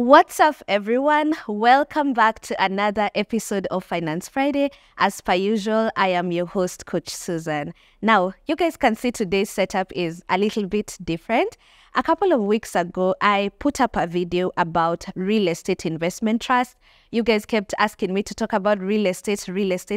What's up, everyone? Welcome back to another episode of Finance Friday. As per usual, I am your host, Coach Susan. Now, you guys can see today's setup is a little bit different. A couple of weeks ago, I put up a video about real estate investment trust. You guys kept asking me to talk about real estate,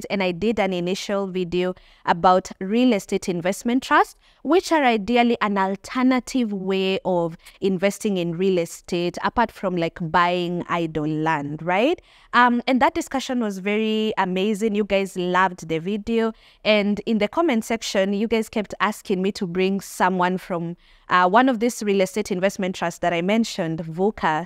and I did an initial video about real estate investment trust, which are ideally an alternative way of investing in real estate, apart from like buying idle land, right? And that discussion was very amazing. You guys loved the video, and in the comment section, you guys kept asking me to bring someone from one of these real estate investment trusts that I mentioned, VUCA,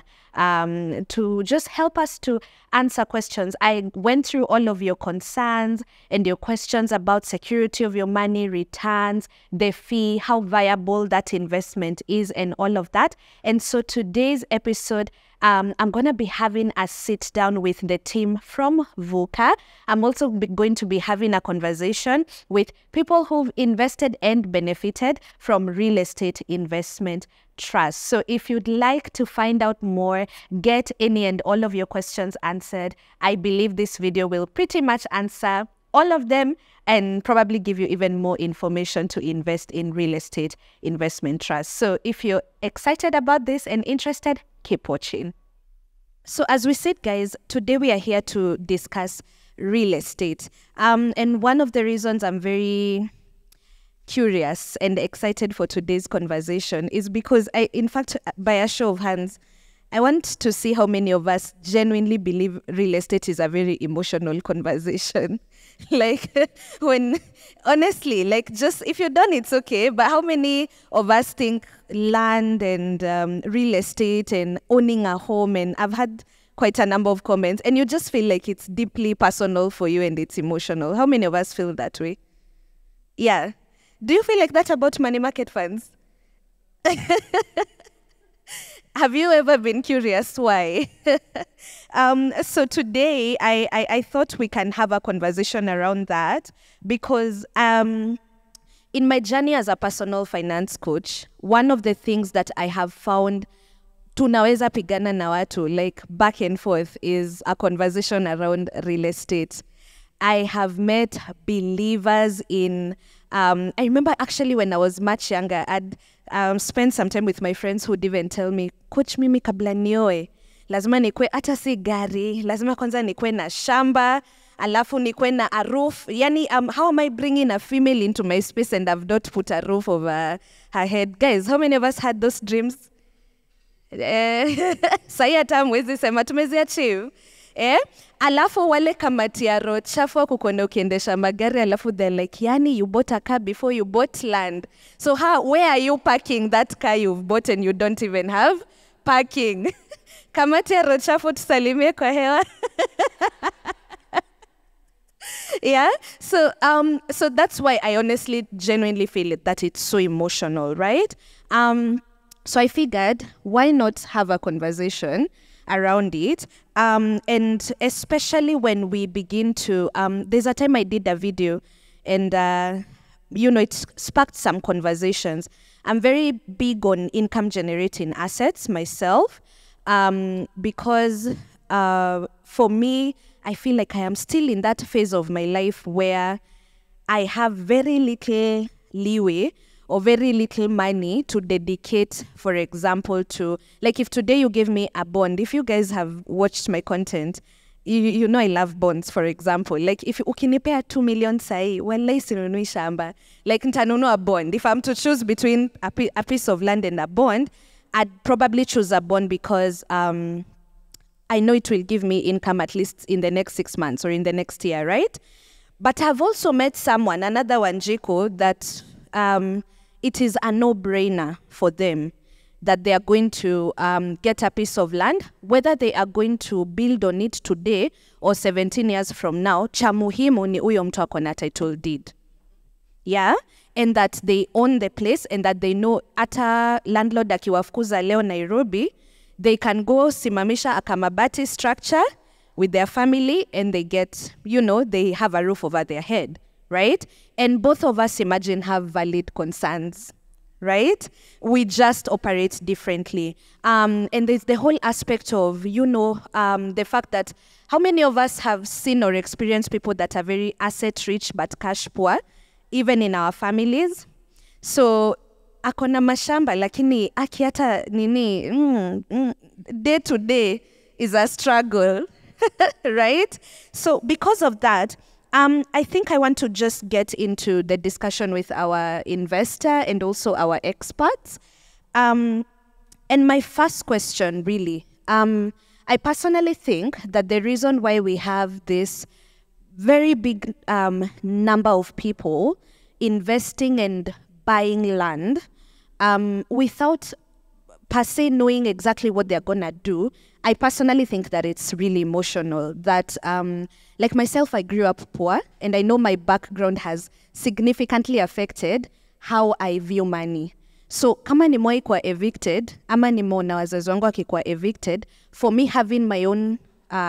to just help us to answer questions. I went through all of your concerns and your questions about security of your money, returns, the fee, how viable that investment is, and all of that. And so today's episode, I'm going to be having a sit down with the team from VUCA. I'm also going to be having a conversation with people who've invested and benefited from real estate investment trust. So if you'd like to find out more, get any and all of your questions answered, I believe this video will pretty much answer all of them and probably give you even more information to invest in real estate investment trust. So if you're excited about this and interested, keep watching. So as we said, guys, today we are here to discuss real estate. And one of the reasons I'm very curious and excited for today's conversation is because in fact, by a show of hands, I want to see how many of us genuinely believe real estate is a very emotional conversation. Like when, honestly, like just if you're done, it's okay. But how many of us think land and real estate and owning a home? And I've had quite a number of comments and you just feel like it's deeply personal for you and it's emotional. How many of us feel that way? Yeah. Do you feel like that about money market funds? Have you ever been curious why? So today, I thought we can have a conversation around that because in my journey as a personal finance coach, one of the things that I have found tunaweza pigana na watu, like back and forth, is a conversation around real estate. I have met believers in, I remember actually when I was much younger, I'd spent some time with my friends who'd even tell me, Coach, mimi kabla nioe, lazima nikwe hata si gari, lazima kwanza nikwe na shamba, alafu nikwe na a roof. Yani, how am I bringing a female into my space and I've not put a roof over her head? Guys, how many of us had those dreams? Sahi hata hamwezi sema tumeziachieve. Alafu wale kamati ya road chafu wa kukwenda ukiendesha magari, alafu they're like, yani you bought a car before you bought land. So where are you parking that car you've bought and you don't even have parking? Kamati ya road chafu tusalimie kwa hewa. Yeah, so that's why I honestly genuinely feel it, that it's so emotional, right? So I figured, why not have a conversation around it, and especially when we begin to, there's a time I did a video and, you know, it sparked some conversations. I'm very big on income generating assets myself, because for me, I feel like I am still in that phase of my life where I have very little leeway or very little money to dedicate, for example, to, like if today you give me a bond, if you guys have watched my content, you know I love bonds, for example. Like if ukinipea 2 million sahi, wallahi sinunui shamba. Like nitanunua a bond. If I'm to choose between a piece of land and a bond, I'd probably choose a bond because I know it will give me income at least in the next 6 months or in the next year, right? But I've also met someone, another one, Jiko, that it is a no-brainer for them that they are going to get a piece of land, whether they are going to build on it today or 17 years from now. Cha muhimu ni uyo mtu ako na title deed. Yeah, and that they own the place and that they know ata landlord akiwafukuza leo Nairobi, they can go simamisha a kamabati structure with their family and they get, you know, they have a roof over their head. Right? And both of us, imagine, have valid concerns. right? We just operate differently. And there's the whole aspect of, the fact that how many of us have seen or experienced people that are very asset rich but cash poor, even in our families? So, akona mashamba, lakini akiata nini, day to day is a struggle, right? So, because of that, I think I want to just get into the discussion with our investor and also our experts. And my first question, really, I personally think that the reason why we have this very big number of people investing and buying land without per se knowing exactly what they're gonna do, I personally think that it's really emotional. That, like myself, I grew up poor, and I know my background has significantly affected how I view money. So, kama nimewai kuwa evicted, ama nimeona wazazi wangu wakikuwa evicted, for me having my own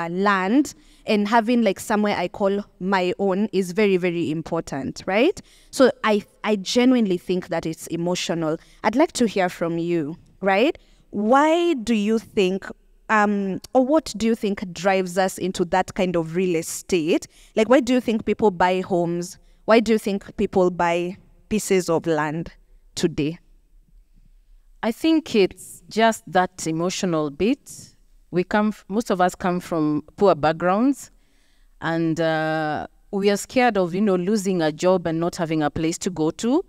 land and having like somewhere I call my own is very, very important, right? So I genuinely think that it's emotional. I'd like to hear from you, right? Why do you think, or what do you think drives us into that kind of real estate? Like, why do you think people buy homes? Why do you think people buy pieces of land today? I think it's just that emotional bit. Most of us come from poor backgrounds, and we are scared of, losing a job and not having a place to go to.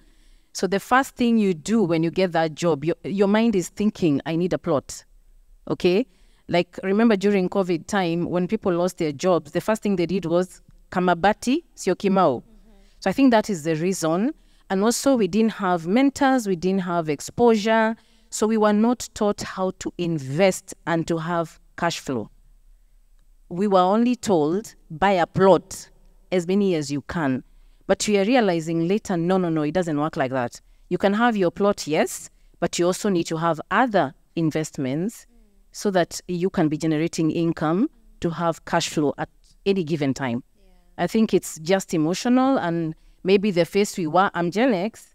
So the first thing you do when you get that job, your mind is thinking, I need a plot, okay? Like, remember during COVID time, when people lost their jobs, the first thing they did was kamabati, sio kimau. So I think that is the reason. And also we didn't have mentors, we didn't have exposure. So we were not taught how to invest and to have cash flow. We were only told, buy a plot as many as you can. But we are realizing later, no, it doesn't work like that. You can have your plot, yes, but you also need to have other investments so that you can be generating income to have cash flow at any given time. Yeah. I think it's just emotional, and maybe the phase we were, I'm Gen X,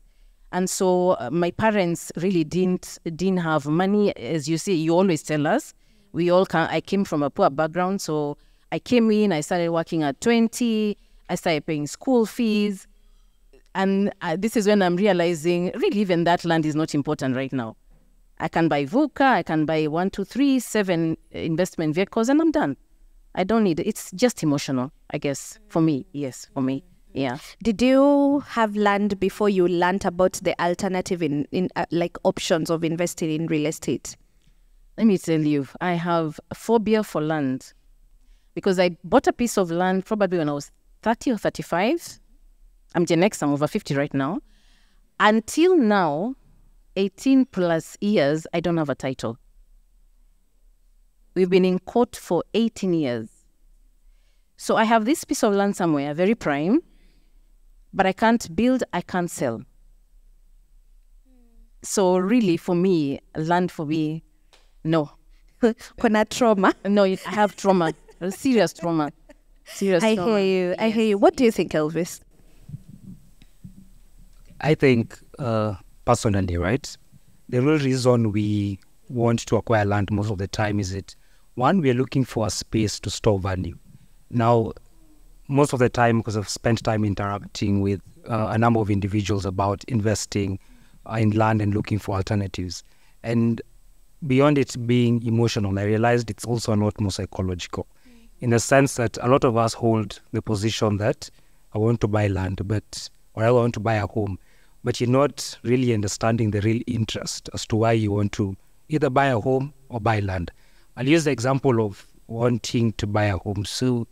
and so my parents really didn't have money. As you see, you always tell us, I came from a poor background, so I came in, I started working at 20, I started paying school fees, and this is when I'm realizing, really even that land is not important right now. I can buy VUCA, I can buy 1, 2, 3, 7 investment vehicles, and I'm done. I don't need it. It's just emotional, I guess, for me. Yes, for me. Yeah. Did you have land before you learned about the alternative in like options of investing in real estate? Let me tell you, I have a phobia for land because I bought a piece of land probably when I was 30 or 35. I'm Gen X, I'm over 50 right now. Until now, 18 plus years, I don't have a title. We've been in court for 18 years. So I have this piece of land somewhere, very prime, but I can't build, I can't sell. So really, for me, land for me, no. Kuna trauma? No, I have trauma, a serious trauma. I hear you. I hear you. What do you think, Elvis? I think, personally, right, the real reason we want to acquire land most of the time is that, one, we are looking for a space to store value. Now, most of the time, because I've spent time interacting with a number of individuals about investing in land and looking for alternatives. And beyond it being emotional, I realized it's also a lot more psychological, in the sense that a lot of us hold the position that I want to buy land, or I want to buy a home, but you're not really understanding the real interest as to why you want to either buy a home or buy land. I'll use the example of wanting to buy a home. So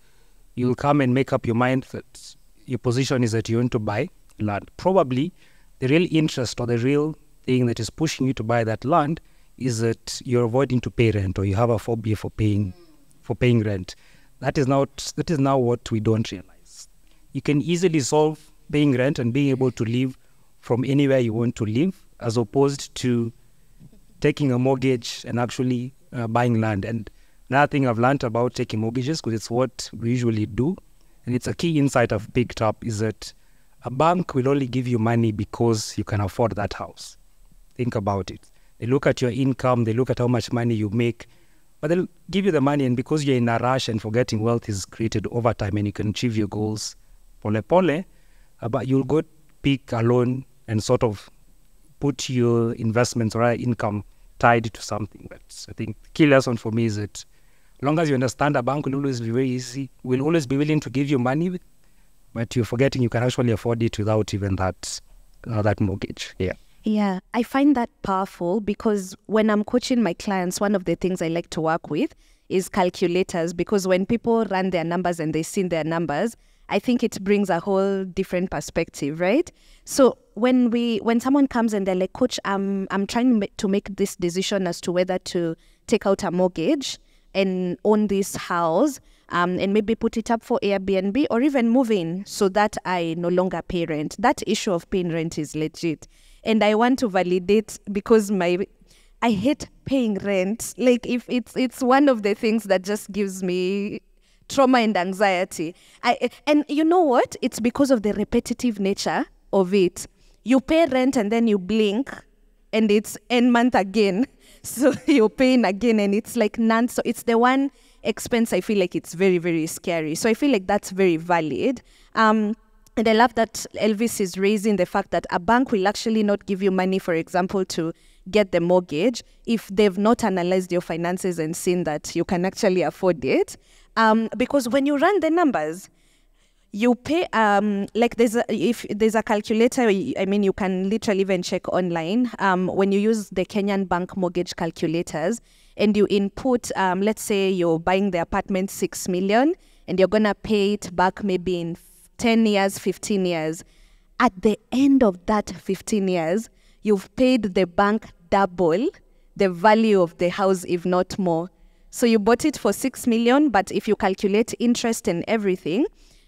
you'll come and make up your mind that your position is that you want to buy land. Probably the real interest or the real thing that is pushing you to buy that land is that you're avoiding to pay rent, or you have a phobia for paying rent. That is now what we don't realize. You can easily solve paying rent and being able to live from anywhere you want to live, as opposed to taking a mortgage and actually buying land. And another thing I've learned about taking mortgages, because it's what we usually do, and it's a key insight I've picked up, is that a bank will only give you money because you can afford that house. think about it. They look at your income, they look at how much money you make, but they'll give you the money, and because you're in a rush and forgetting wealth is created over time and you can achieve your goals, but you'll go pick a loan and sort of put your investments or income tied to something. But I think the key lesson for me is that as long as you understand, a bank will always be very easy, will always be willing to give you money, but you're forgetting you can actually afford it without even that mortgage. Yeah. Yeah, I find that powerful because when I'm coaching my clients, one of the things I like to work with is calculators, because when people run their numbers and they see their numbers, I think it brings a whole different perspective, right? So when someone comes and they're like, Coach, I'm trying to make this decision as to whether to take out a mortgage and own this house, and maybe put it up for Airbnb or even move in so that I no longer pay rent. That issue of paying rent is legit. And I want to validate, because I hate paying rent. Like, if it's one of the things that just gives me trauma and anxiety. And you know what? It's because of the repetitive nature of it. You pay rent and then you blink and it's end month again. So you're paying again and it's like none. So it's the one expense I feel like it's very, very scary. So I feel like that's very valid. And I love that Elvis is raising the fact that a bank will actually not give you money, for example, to get the mortgage if they've not analyzed your finances and seen that you can actually afford it. Because when you run the numbers, you pay, if there's a calculator, I mean, you can literally even check online. When you use the Kenyan bank mortgage calculators and you input, let's say you're buying the apartment 6 million and you're going to pay it back maybe in 10 years, 15 years. At the end of that 15 years, you've paid the bank double the value of the house, if not more. So you bought it for 6 million, but if you calculate interest and everything,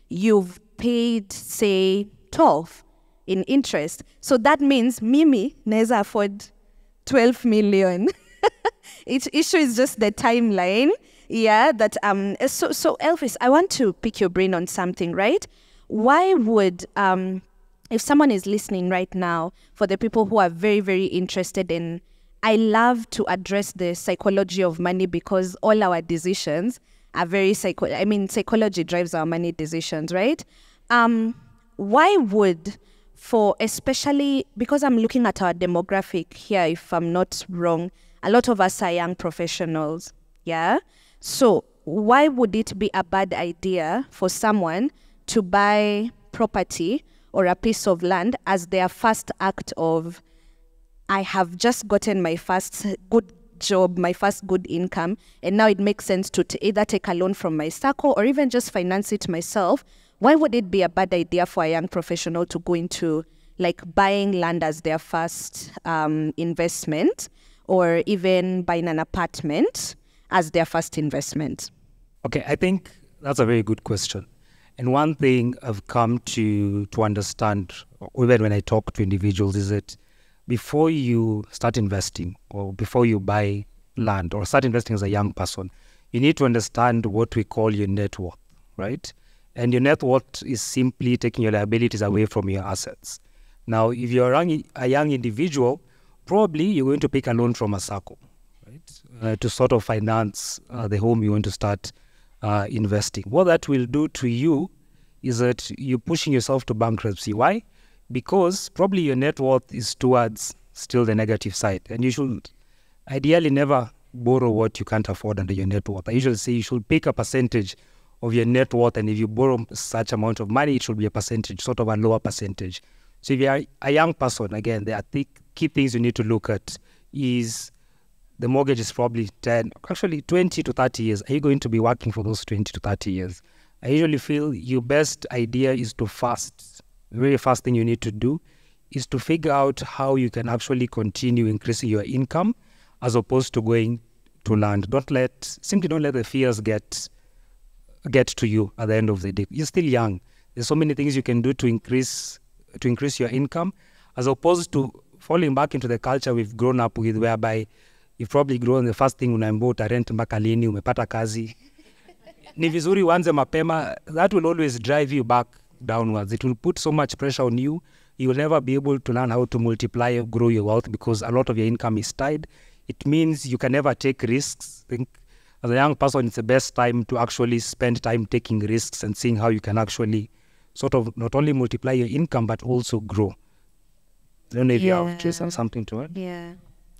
you've paid, say, 12 in interest. So that means Mimi never afford 12 million. Each issue is just the timeline. Yeah, that so Elvis, I want to pick your brain on something, right? Why would if someone is listening right now, for the people who are very, very interested in, I love to address the psychology of money because all our decisions are very psychology drives our money decisions, right? Why would, especially because I'm looking at our demographic here, if I'm not wrong, a lot of us are young professionals, yeah? So why would it be a bad idea for someone to buy property or a piece of land as their first act of, I have just gotten my first good job, my first good income, and now it makes sense to either take a loan from my circle or even just finance it myself? Why would it be a bad idea for a young professional to go into like buying land as their first investment, or even buying an apartment as their first investment? Okay, I think that's a very good question. And one thing I've come to understand, even when I talk to individuals, is that before you start investing or before you buy land or start investing as a young person, you need to understand what we call your net worth, right? And your net worth is simply taking your liabilities away from your assets. Now, if you're a young individual, probably you're going to pick a loan from a circle, right, to sort of finance the home you want to start investing. What that will do to you is that you're pushing yourself to bankruptcy. Why? Because probably your net worth is towards still the negative side, and you should ideally never borrow what you can't afford under your net worth. I usually say you should pick a percentage of your net worth, and if you borrow such amount of money, it should be a percentage, sort of a lower percentage. So if you're a young person, again, there are key things you need to look at is the mortgage is probably 20 to 30 years. Are you going to be working for those 20 to 30 years? I usually feel your best idea is to the very first thing you need to do is to figure out how you can actually continue increasing your income as opposed to going to land. Simply don't let the fears get to you at the end of the day. You're still young. There's so many things you can do to increase your income, as opposed to falling back into the culture we've grown up with, whereby you've probably grown, the first thing unaambiwa utarent mpaka lini, umepata kazi. Ni vizuri uanze mapema. That will always drive you back downwards. It will put so much pressure on you. you will never be able to learn how to multiply or grow your wealth because a lot of your income is tied. It means you can never take risks. I think as a young person, it's the best time to actually spend time taking risks and seeing how you can actually sort of not only multiply your income, but also grow. I don't know if you have just something to add.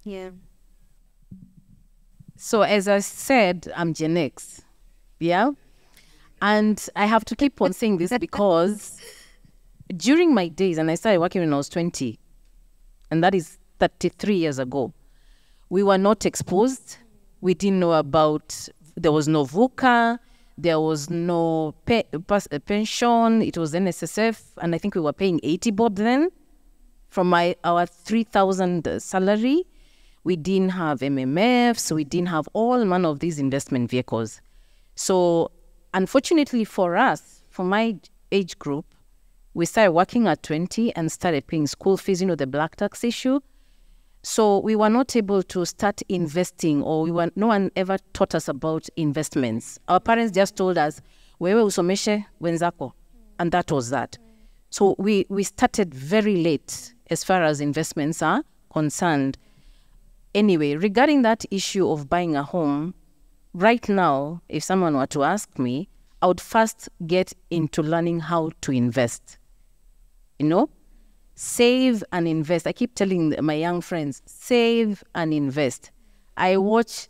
Yeah. So as I said, I'm Gen X. Yeah. And I have to keep on saying this because during my days, and I started working when I was 20, and that is 33 years ago, we were not exposed. We didn't know about, there was no VUCA, there was no pension, it was NSSF, and I think we were paying 80 bob then from our 3,000 salary. We didn't have MMFs, we didn't have all manner of these investment vehicles. So unfortunately for us, for my age group, we started working at 20 and started paying school fees, the black tax issue. So we were not able to start investing, or no one ever taught us about investments. Our parents just told us, wewe usomeshe wenzako, and that was that. So we started very late as far as investments are concerned. Anyway, regarding that issue of buying a home, right now, if someone were to ask me, I would first get into learning how to invest. Save and invest. I keep telling my young friends, save and invest. I watch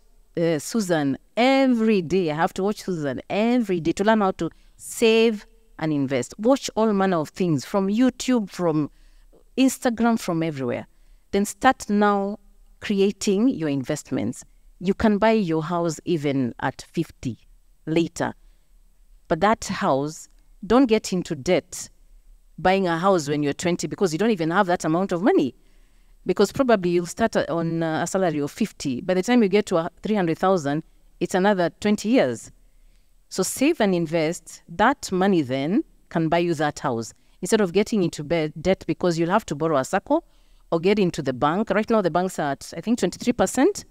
Susan every day. I have to watch Susan every day to learn how to save and invest. Watch all manner of things from YouTube, from Instagram, from everywhere. Then start now creating your investments. You can buy your house even at 50 later. But that house, don't get into debt buying a house when you're 20 because you don't even have that amount of money. Because probably you'll start on a salary of 50. By the time you get to 300,000, it's another 20 years. So save and invest. That money then can buy you that house. Instead of getting into debt because you'll have to borrow a SACCO or get into the bank. Right now the banks are at, I think, 23%.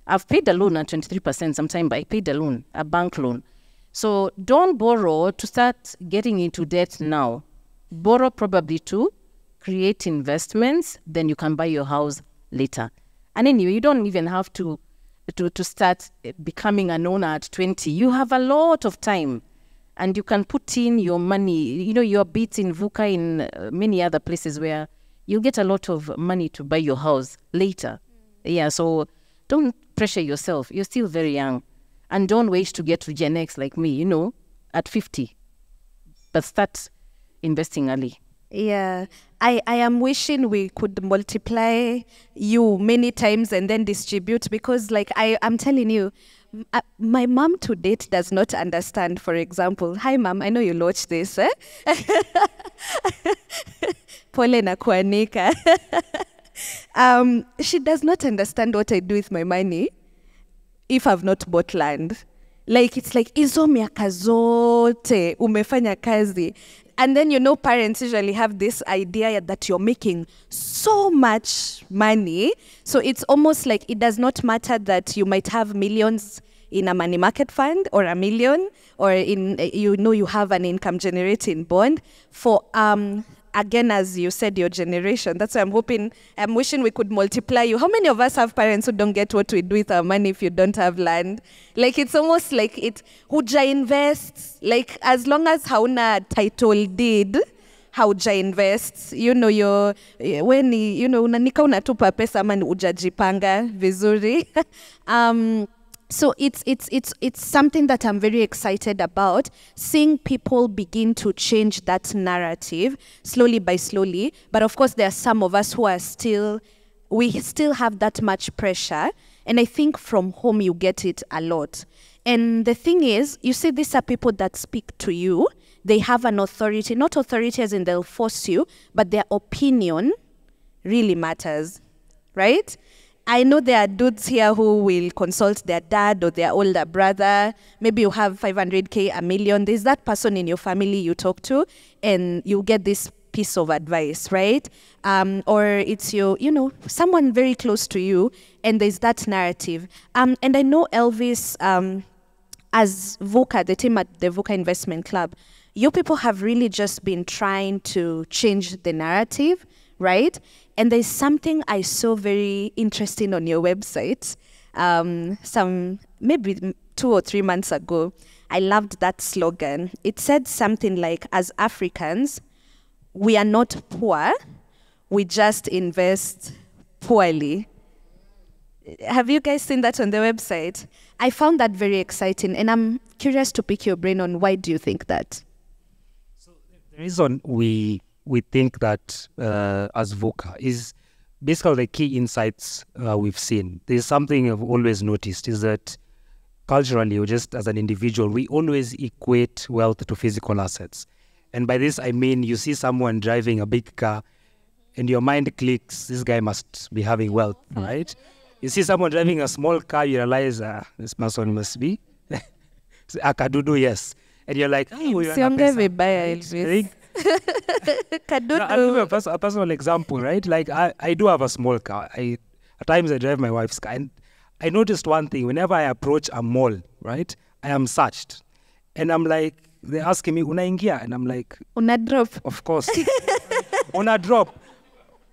I've paid a loan at 23% sometime, but I paid a loan, a bank loan. So don't borrow to start getting into debt now. Borrow probably to create investments, then you can buy your house later. And anyway, you don't even have to start becoming an owner at 20. You have a lot of time and you can put in your money, your bits in VUCA, in many other places where you'll get a lot of money to buy your house later. Yeah, so don't pressure yourself. You're still very young. And don't wait to get to Gen X like me, at 50. But start investing early. Yeah, I am wishing we could multiply you many times and then distribute, because I'm telling you, my mom to date does not understand, for example. Hi mom, I know you'll watch this. Pole na kuanika. She does not understand what I do with my money if I've not bought land. It's like, izo miaka zote umefanya kazi. And then, parents usually have this idea that you're making so much money. So it's almost like it does not matter that you might have millions in a money market fund or a million, or you have an income generating bond for, again, as you said, your generation. That's why I'm wishing we could multiply you. How many of us have parents who don't get what we do with our money if you don't have land? It's almost like huja invests. As long as hauna title deed, hauja invests. Unanika unatupa pesa ama hujajipanga vizuri. So it's something that I'm very excited about, seeing people begin to change that narrative slowly by slowly. But of course, there are some of us who we still have that much pressure. And I think from home you get it a lot. And the thing is, you see, these are people that speak to you. They have an authority, not authority as in they'll force you, but their opinion really matters, right? I know there are dudes here who will consult their dad or their older brother. Maybe you have 500K, a million. There's that person in your family you talk to and you get this piece of advice, right? Or it's someone very close to you and there's that narrative. And I know Elvis as VUCA, the team at the VUCA Investment Club, you people have really just been trying to change the narrative, right? And there's something I saw very interesting on your website, some maybe 2 or 3 months ago. I loved that slogan. It said something like, as Africans, we are not poor, we just invest poorly. Have you guys seen that on the website? I found that very exciting, and I'm curious to pick your brain on why do you think that? So the reason we think that as VUCA is basically the key insights we've seen. There's something I've always noticed is that culturally, or just as an individual, we always equate wealth to physical assets. And by this, I mean you see someone driving a big car and your mind clicks, this guy must be having wealth, right? You see someone driving a small car, you realize this person must be a kadudu, yes. And you're like, oh, you're I'll give you a personal example, right? Like I do have a small car. At times I drive my wife's car. And I noticed one thing. Whenever I approach a mall, right, I am searched. And I'm like, they're asking me, unaingia? And I'm like, una drop. Of course. Una drop.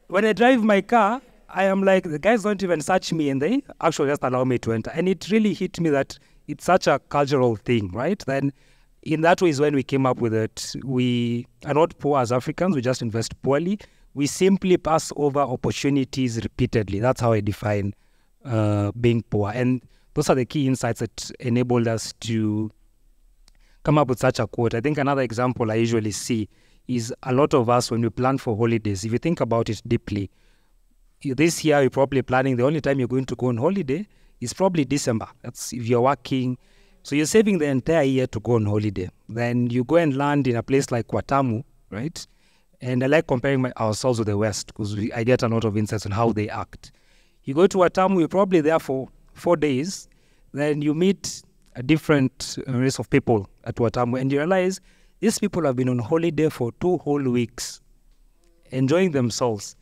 When I drive my car, I am like, the guys don't even search me and they actually just allow me to enter. And it really hit me that it's such a cultural thing, right? Then in that way is when we came up with it. We are not poor as Africans, we just invest poorly. We simply pass over opportunities repeatedly. That's how I define being poor. And those are the key insights that enabled us to come up with such a quote. I think another example I usually see is a lot of us, when we plan for holidays, if you think about it deeply, this year you're probably planning, the only time you're going to go on holiday is probably December. That's if you're working. So you're saving the entire year to go on holiday. Then you go and land in a place like Watamu, right? And I like comparing ourselves with the West because I get a lot of insights on how they act. You go to Watamu, you're probably there for 4 days. Then you meet a different race of people at Watamu and you realize these people have been on holiday for 2 whole weeks, enjoying themselves.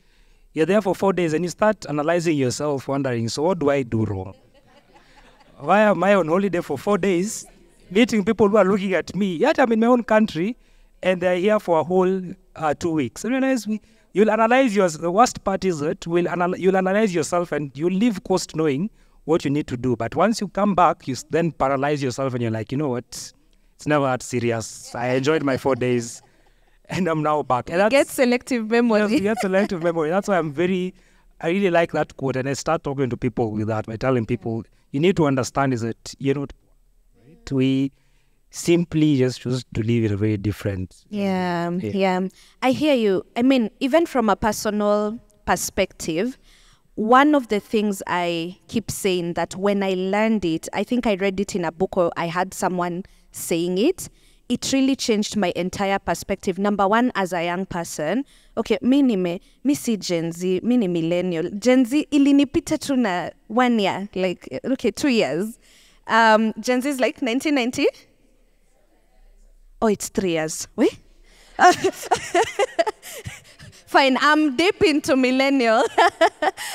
You're there for 4 days and you start analyzing yourself, wondering, so what do I do wrong? Why am I on holiday for 4 days, meeting people who are looking at me? Yet I'm in my own country and they're here for a whole 2 weeks. And realize you'll analyze the worst part is that you'll analyze yourself and you'll leave coast knowing what you need to do. But once you come back, you then paralyze yourself and you're like, you know what? It's never that serious. I enjoyed my 4 days. And I'm now back. And get selective memory. Yes, get selective memory. That's why I really like that quote. And I start talking to people with that by telling people, you need to understand is that, right? We simply just choose to live in a very different. Yeah. I hear you. I mean, even from a personal perspective, one of the things I keep saying that when I learned it, I think I read it in a book or I had someone saying it, it really changed my entire perspective. Number one, as a young person, okay, mi si Gen Z, mi ni millennial. Gen Z ilinipita tu na 1 year, like, okay, 2 years. Gen Z is like 1990? Oh, it's 3 years. Wait. Fine, I'm deep into millennial,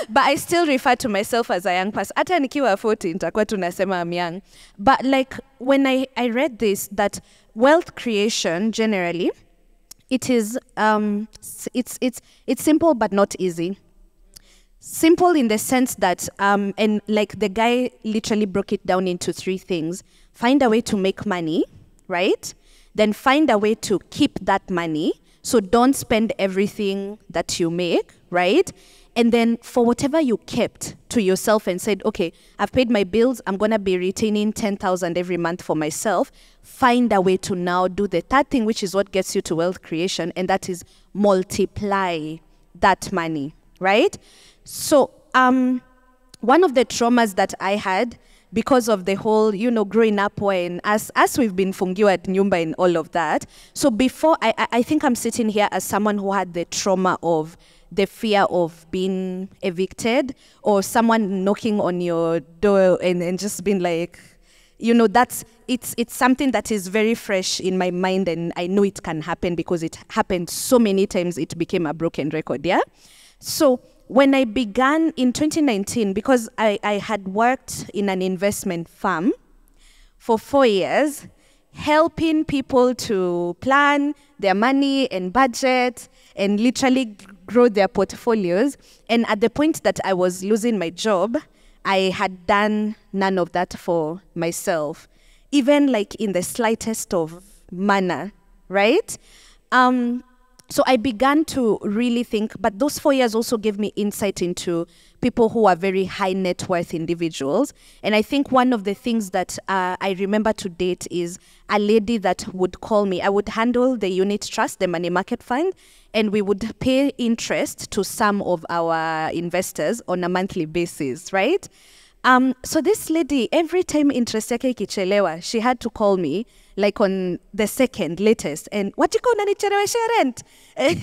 but I still refer to myself as a young person. Hata nikiwa 40, nitakuwa tunasema I'm young. But like, when I read this, that wealth creation, generally, it is, it's simple but not easy. Simple in the sense that, and like the guy literally broke it down into 3 things. Find a way to make money, right? Then find a way to keep that money. So don't spend everything that you make, right? And then for whatever you kept to yourself and said, okay, I've paid my bills, I'm going to be retaining 10,000 every month for myself, find a way to now do the 3rd thing, which is what gets you to wealth creation, and that is multiply that money, right? So one of the traumas that I had because of the whole, growing up when, as we've been fungiwa at nyumba and all of that. So before, I think I'm sitting here as someone who had the trauma of the fear of being evicted or someone knocking on your door and just being like, it's something that is very fresh in my mind, and I know it can happen because it happened so many times it became a broken record, yeah? So when I began in 2019, because I had worked in an investment firm for 4 years, helping people to plan their money and budget and literally grow their portfolios. And at the point that I was losing my job, I had done none of that for myself, even like in the slightest of manner, right? So I began to really think, but those 4 years also gave me insight into people who are very high net worth individuals. And I think one of the things that I remember to date is a lady that would call me. I would handle the unit trust, the money market fund, and we would pay interest to some of our investors on a monthly basis, right? So this lady, every time interest yake ikichelewa, she had to call me like on the second latest, and what you gonna nichelewesha rent,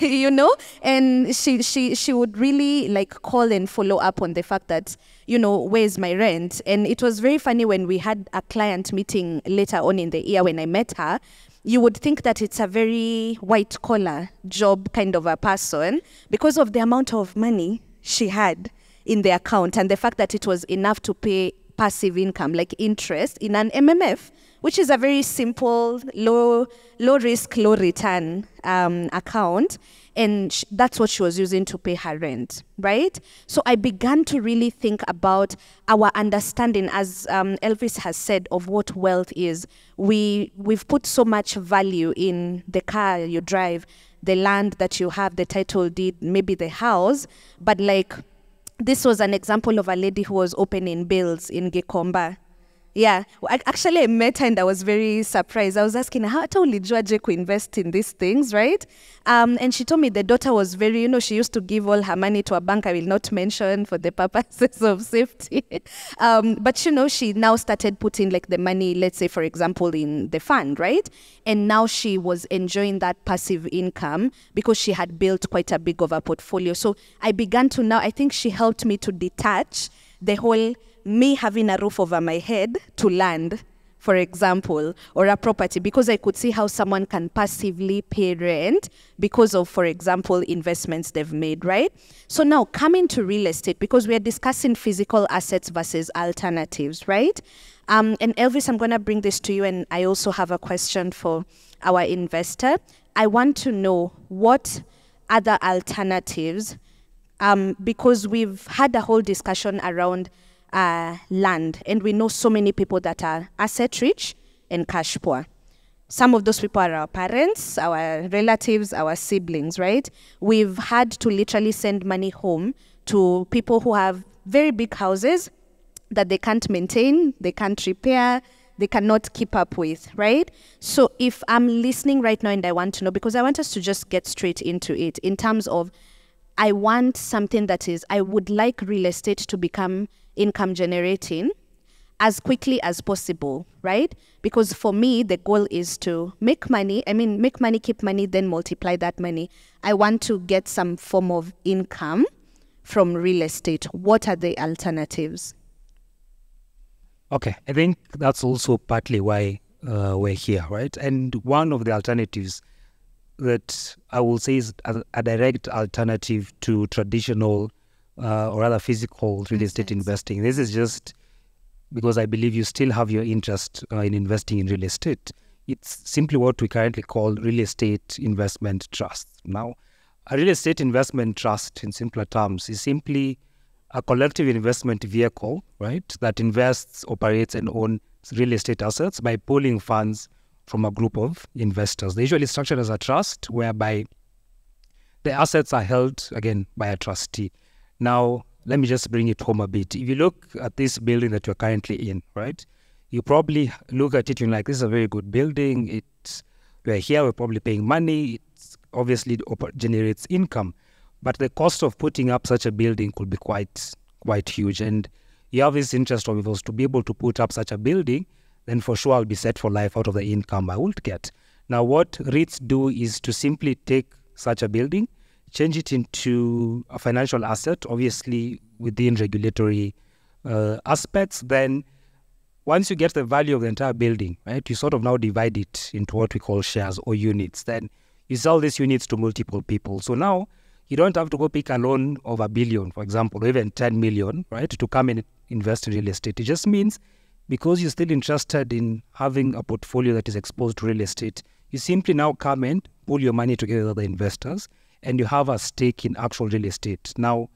you know? And she would really like call and follow up on the fact that, you know, where's my rent? And it was very funny when we had a client meeting later on in the year when I met her. You would think that it's a very white collar job kind of a person because of the amount of money she had in the account and the fact that it was enough to pay passive income like interest in an MMF, which is a very simple, low risk, low return account. And that's what she was using to pay her rent, right? So I began to really think about our understanding, as Elvis has said, of what wealth is. We've put so much value in the car you drive, the land that you have, the title deed, maybe the house, but like, this was an example of a lady who was opening bills in Gikomba. Yeah, actually I met her and I was very surprised. I was asking her, how ulijuaje invest in these things, right? And she told me the daughter was very, you know, she used to give all her money to a bank I will not mention for the purposes of safety. But, you know, she now started putting like the money, let's say, for example, in the fund, right? And now she was enjoying that passive income because she had built quite a big of a portfolio. So I began to now, I think she helped me to detach the whole me having a roof over my head to land, for example, or a property, because I could see how someone can passively pay rent because of, for example, investments they've made, right? So now coming to real estate, because we are discussing physical assets versus alternatives, right? And Elvis, I'm going to bring this to you, and I also have a question for our investor. I want to know what other alternatives, because we've had a whole discussion around land, and we know so many people that are asset rich and cash poor. Some of those people are our parents, our relatives, our siblings, right? We've had to literally send money home to people who have very big houses that they can't maintain, they can't repair, they cannot keep up with, right? So if I'm listening right now and I want to know, because I want us to just get straight into it in terms of, I want something that is, I would like real estate to become income generating as quickly as possible, right? Because for me, the goal is to make money, keep money, then multiply that money. I want to get some form of income from real estate. What are the alternatives? Okay, I think that's also partly why we're here, right? And one of the alternatives that I will say is a direct alternative to traditional or rather physical real estate investing. This is just because I believe you still have your interest in investing in real estate. It's simply what we currently call real estate investment trust. Now, a real estate investment trust, in simpler terms, is simply a collective investment vehicle, right, that invests, operates, and owns real estate assets by pooling funds from a group of investors. They're usually structured as a trust, whereby the assets are held, again, by a trustee. Now, let me just bring it home a bit. If you look at this building that you're currently in, right, you probably look at it and you're like, this is a very good building. We're here, we're probably paying money. It obviously generates income. But the cost of putting up such a building could be quite huge. And you have this interest of, if I was to be able to put up such a building, then for sure I'll be set for life out of the income I would get. Now, what REITs do is to simply take such a building, change it into a financial asset, obviously within regulatory aspects. Then once you get the value of the entire building, right, you sort of now divide it into what we call shares or units. Then you sell these units to multiple people. So now you don't have to go pick a loan of $1 billion, for example, or even 10 million, right, to come and invest in real estate. It just means because you're still interested in having a portfolio that is exposed to real estate, you simply now come and pull your money together with other investors and you have a stake in actual real estate. Now,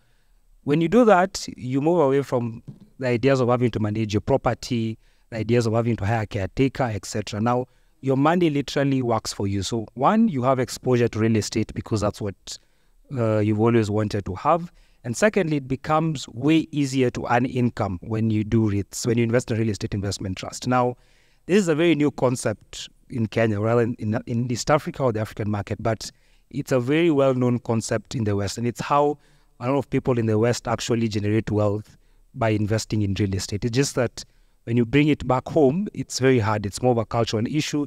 when you do that, you move away from the ideas of having to manage your property, the ideas of having to hire a caretaker, etc. Now, your money literally works for you. So, one, you have exposure to real estate because that's what you've always wanted to have. And secondly, it becomes way easier to earn income when you do REITs, when you invest in a real estate investment trust. Now, this is a very new concept in Kenya, rather in East Africa or the African market, but it's a very well-known concept in the West. And it's how a lot of people in the West actually generate wealth by investing in real estate. It's just that when you bring it back home, it's very hard. It's more of a cultural issue.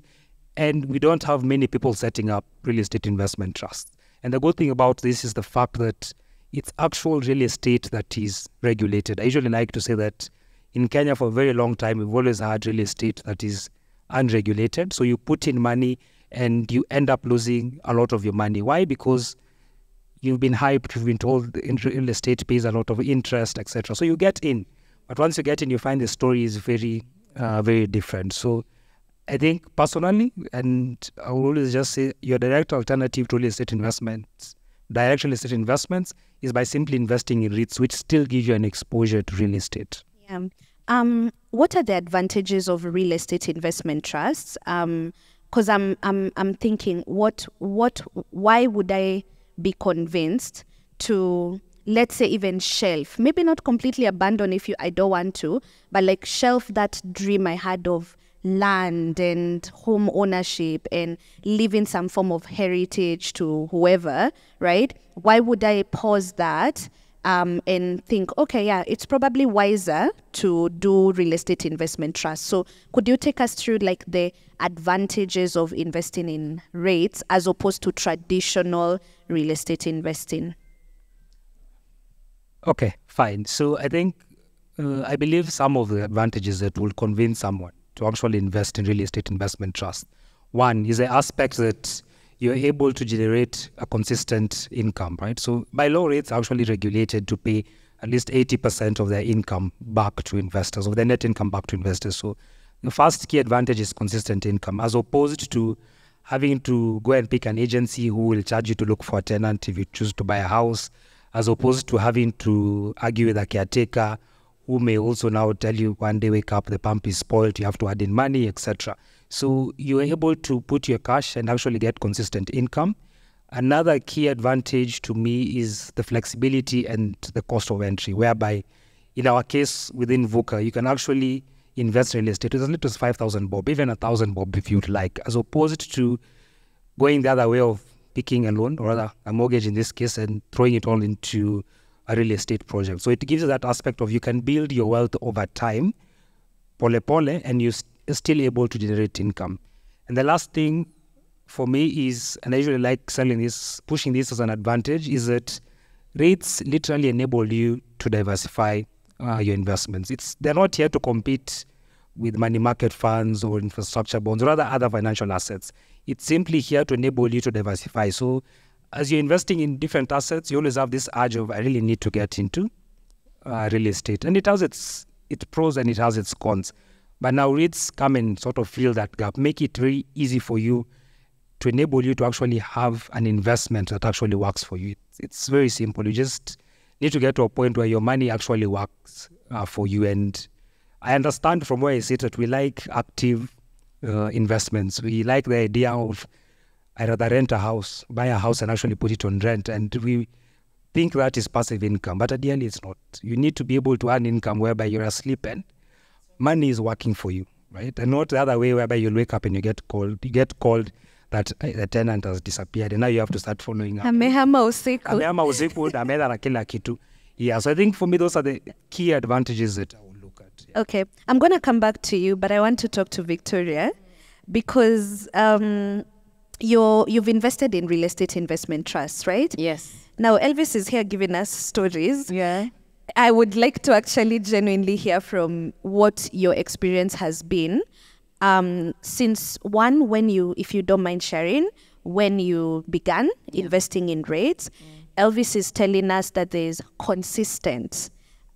And we don't have many people setting up real estate investment trusts. And the good thing about this is the fact that it's actual real estate that is regulated. I usually like to say that in Kenya for a very long time, we've always had real estate that is unregulated. So you put in money and you end up losing a lot of your money. Why? Because you've been hyped, you've been told real estate pays a lot of interest, etc. So you get in. But once you get in, you find the story is very, very different. So I think personally, and I will always just say your direct alternative to real estate investments, direct real estate investments, is by simply investing in REITs, which still give you an exposure to real estate. Yeah. What are the advantages of real estate investment trusts? Because I'm thinking, why would I be convinced to, let's say, even shelf, maybe not completely abandon I don't want to, but like shelf that dream I had of land and home ownership and leaving some form of heritage to whoever, right? Why would I pause that and think, okay, yeah, it's probably wiser to do real estate investment trust. So could you take us through like the advantages of investing in REITs as opposed to traditional real estate investing? Okay, fine. So I think, I believe some of the advantages that will convince someone to actually invest in real estate investment trust. One is the aspect that you're able to generate a consistent income, right? So by law, REITs are actually regulated to pay at least 80% of their income back to investors, of their net income back to investors. So the first key advantage is consistent income, as opposed to having to go and pick an agency who will charge you to look for a tenant if you choose to buy a house, as opposed to having to argue with a caretaker who may also now tell you one day, wake up, the pump is spoiled, you have to add in money, etc. So you're able to put your cash and actually get consistent income. Another key advantage to me is the flexibility and the cost of entry, whereby in our case within VUCA, you can actually invest in real estate with as little as 5,000 bob, even 1,000 bob if you'd like, as opposed to going the other way of picking a loan, or rather a mortgage in this case, and throwing it all into a real estate project. So it gives you that aspect of you can build your wealth over time, pole pole, and you're still able to generate income. And the last thing for me is, and I usually like pushing this as an advantage, is that REITs literally enable you to diversify your investments. They're not here to compete with money market funds or infrastructure bonds or other financial assets. It's simply here to enable you to diversify. So as you're investing in different assets, you always have this urge of, I really need to get into real estate. And it has its pros and it has its cons. But now REITs come and sort of fill that gap, make it very easy for you, to enable you to actually have an investment that actually works for you. It's very simple. You just need to get to a point where your money actually works for you. And I understand from where I sit that we like active investments. We like the idea of, I'd rather rent a house, buy a house and actually put it on rent. And we think that is passive income, but ideally it's not. You need to be able to earn income whereby you're asleep and money is working for you, right? And not the other way whereby you'll wake up and you get called that the tenant has disappeared and now you have to start following up. Amehama usiku. Amehama usiku, ameenda na kila kitu. Yeah, so I think for me those are the key advantages that I will look at. Yeah. Okay, I'm going to come back to you, but I want to talk to Victoria because you've invested in real estate investment trusts, right? Yes. Now, Elvis is here giving us stories. Yeah. I would like to actually genuinely hear from what your experience has been. Since when you, if you don't mind sharing, when you began investing in REITs, Elvis is telling us that there's consistent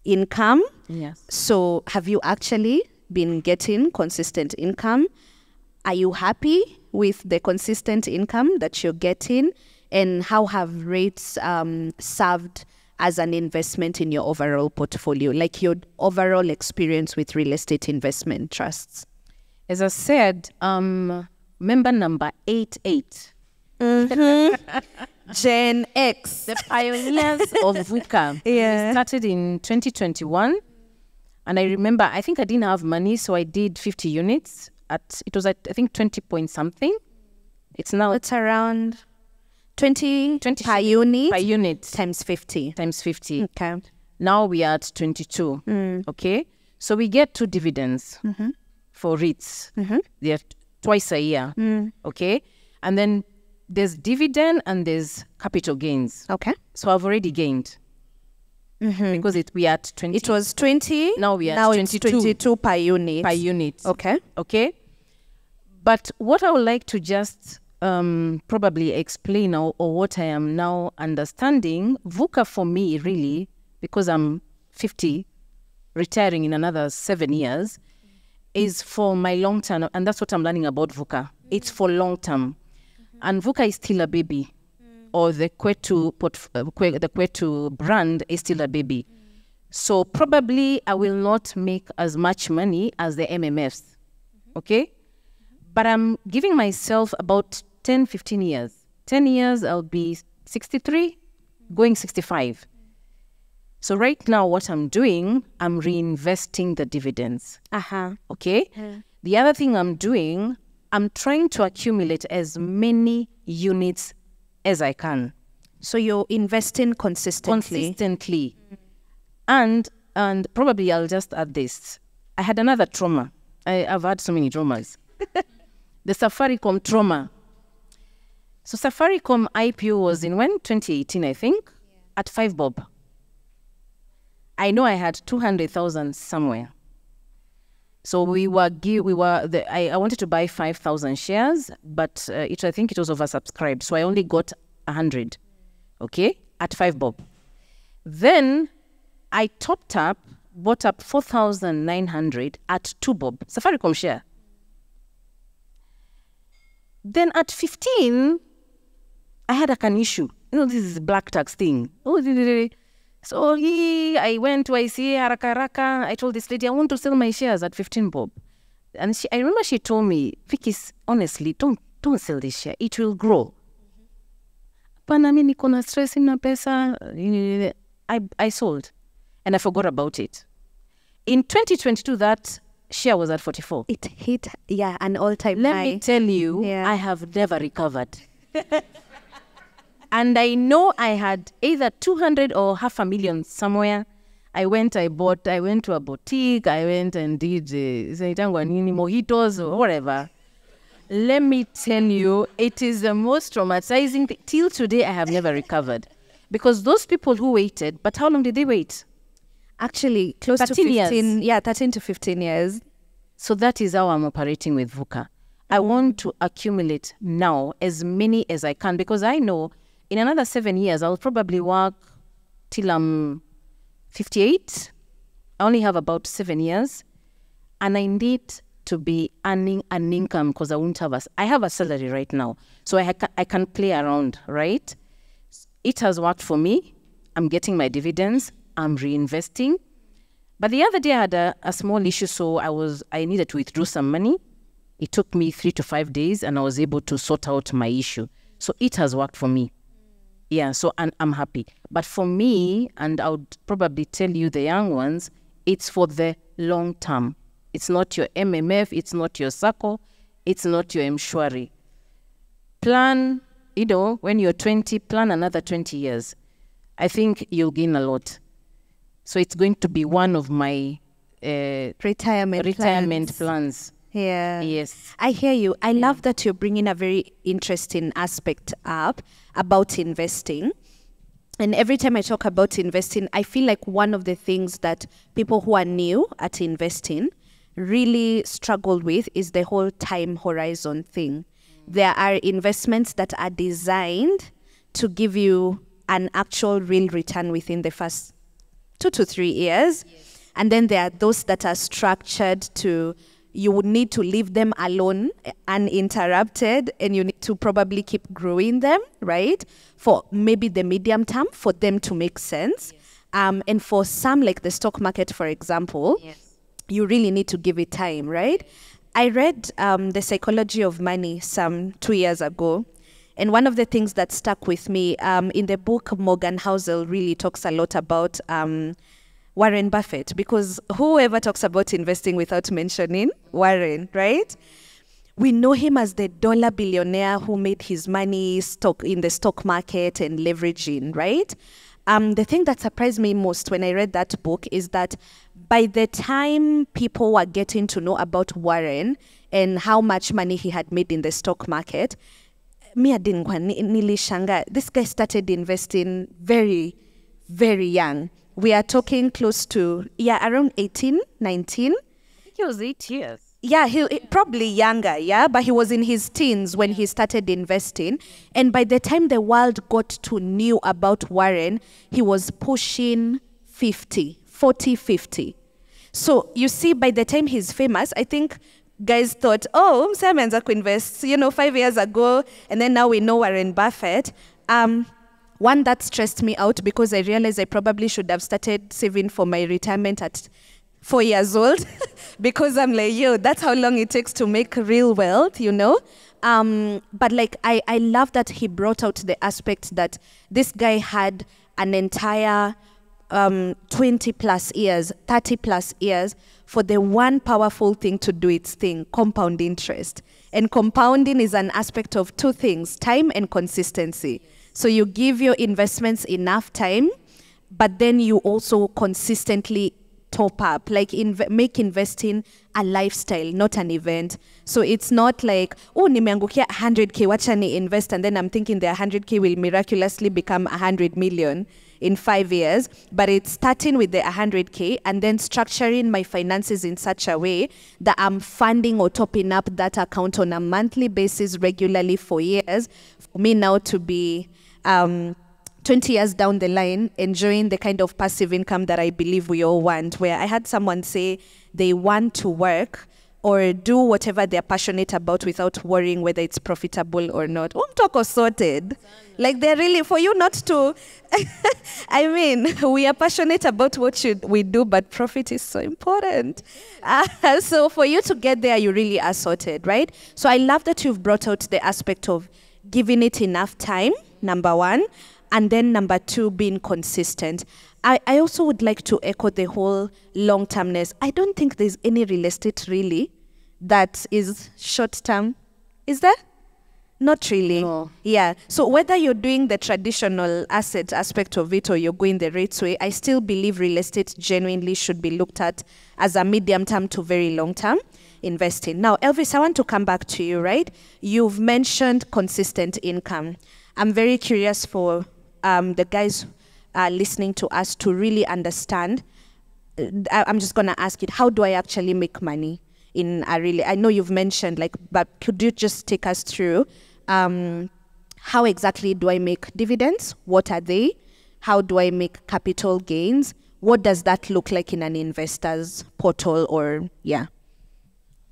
income. Yes. So have you actually been getting consistent income? Are you happy with the consistent income that you're getting? And how have rates served as an investment in your overall portfolio, like your overall experience with real estate investment trusts? As I said, member number 88. Gen X. The pioneers of VUCA. Yeah. We started in 2021. And I remember, I think I didn't have money, so I did 50 units. It was at, I think, 20 point something. It's now... It's around 20 per unit. Per unit. Times 50. Times 50. Okay. Now we are at 22. Okay? So we get 2 dividends for REITs. They're twice a year. Okay? And then there's dividend and there's capital gains. Okay. So I've already gained. Because we are at 20. It was 20. Now we are now at 22. It's 22 per unit. Per unit. Okay. Okay? But what I would like to just probably explain or what I am now understanding, VUCA for me really, because I'm 50, retiring in another 7 years, is for my long term. And that's what I'm learning about VUCA. It's for long term. And VUCA is still a baby. Or the Kwetu brand is still a baby. So probably I will not make as much money as the MMFs. Okay? But I'm giving myself about 10, 15 years. 10 years, I'll be 63, going 65. So right now, what I'm doing, I'm reinvesting the dividends. Okay? The other thing I'm doing, I'm trying to accumulate as many units as I can. So you're investing consistently. And probably I'll just add this. I had another trauma. I've had so many traumas. The Safaricom trauma. So Safaricom IPO was in when? 2018, I think, at 5 bob. I know I had 200,000 somewhere. So I wanted to buy 5,000 shares, but I think it was oversubscribed. So I only got 100, okay, at 5 bob. Then I topped up, bought up 4,900 at 2 bob, Safaricom share. Then at 15, I had an issue. You know, this is black tax thing. So I went to ICA, haraka. I told this lady, I want to sell my shares at 15 bob. And I remember she told me, Vicky, honestly, don't sell this share. It will grow. Pana mimi niko na stress na pesa. I sold. And I forgot about it. In 2022, that share was at 44. It hit, an all-time high. Let me tell you, I have never recovered. And I know I had either 200 or 500,000 somewhere. I went to a boutique, I went and did mojitos or whatever. Let me tell you, it is the most traumatizing thing. Till today, I have never recovered. Because those people who waited, but how long did they wait? Actually, close to 15 years. Yeah, 13 to 15 years. So that is how I'm operating with VUCA. I want to accumulate now as many as I can, because I know in another 7 years, I'll probably work till I'm 58. I only have about 7 years. And I need to be earning an income because I won't have I have a salary right now. So I can play around, right? It has worked for me. I'm getting my dividends. I'm reinvesting. But the other day I had a small issue, so I needed to withdraw some money. It took me 3 to 5 days and I was able to sort out my issue. So it has worked for me. Yeah, so I'm happy. But for me, and I would probably tell you the young ones, it's for the long term. It's not your MMF, it's not your SACCO, it's not your Mshwari. Plan, when you're 20, plan another 20 years. I think you'll gain a lot. So it's going to be one of my retirement plans. Yeah. Yes. I hear you. I love that you're bringing a very interesting aspect up about investing. And every time I talk about investing, I feel like one of the things that people who are new at investing really struggle with is the whole time horizon thing. There are investments that are designed to give you an actual real return within the first 2 to 3 years. Yes. And then there are those that are structured to, you would need to leave them alone, uninterrupted, and you need to probably keep growing them, right? For maybe the medium term, for them to make sense. And for some, like the stock market, for example, you really need to give it time, right? I read The Psychology of Money some 2 years ago. And one of the things that stuck with me, in the book, Morgan Housel really talks a lot about Warren Buffett, because whoever talks about investing without mentioning Warren, right? We know him as the dollar billionaire who made his money in the stock market and leveraging, right? The thing that surprised me most when I read that book is that by the time people were getting to know about Warren and how much money he had made in the stock market, this guy started investing very, very young. We are talking close to, around 18, 19. I think he was 8 years. Yeah, he probably younger, but he was in his teens when he started investing. And by the time the world got to know about Warren, he was pushing 50. So you see, by the time he's famous, I think guys thought, oh, Simon's a invest, 5 years ago, and then now we know Warren Buffett. One that stressed me out because I realized I probably should have started saving for my retirement at 4 years old because I'm like, that's how long it takes to make real wealth, But like, I love that he brought out the aspect that this guy had an entire 20 plus years, 30 plus years for the one powerful thing to do its thing, compound interest. And compounding is an aspect of two things, time and consistency. So you give your investments enough time, but then you also consistently top up, like make investing a lifestyle, not an event. So it's not like, oh, nimeangukia 100K, wacha ni invest, and then I'm thinking the 100K will miraculously become 100 million in 5 years. But it's starting with the 100K and then structuring my finances in such a way that I'm funding or topping up that account on a monthly basis regularly for years. For me now to be 20 years down the line, enjoying the kind of passive income that I believe we all want, where I had someone say they want to work or do whatever they're passionate about without worrying whether it's profitable or not. Talk sorted. Like they're really, for you not to, I mean, we are passionate about what we do, but profit is so important. So for you to get there, you really are sorted, right? So I love that you've brought out the aspect of giving it enough time, number one. And then number two, being consistent. I also would like to echo the whole long-termness. I don't think there's any real estate really that is short-term. Is there? Not really. No. Yeah. So whether you're doing the traditional asset aspect of it or you're going the REITs way, I still believe real estate genuinely should be looked at as a medium-term to very long-term investing. Now, Elvis, I want to come back to you, right? You've mentioned consistent income. I'm very curious for the guys listening to us to really understand. I'm just going to ask it, how do I actually make money in a really, I know you've mentioned, but could you just take us through how exactly do I make dividends? What are they? How do I make capital gains? What does that look like in an investor's portal or,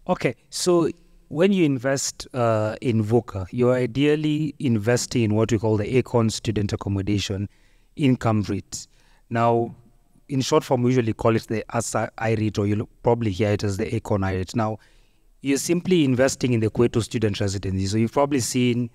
Okay, so when you invest in VUCA, you're ideally investing in what we call the ACON student accommodation income REIT. Now, in short form, we usually call it the ASA IREIT, or you'll probably hear it as the ACON IREIT. Now, you're simply investing in the Kwetu student residency. So you've probably seen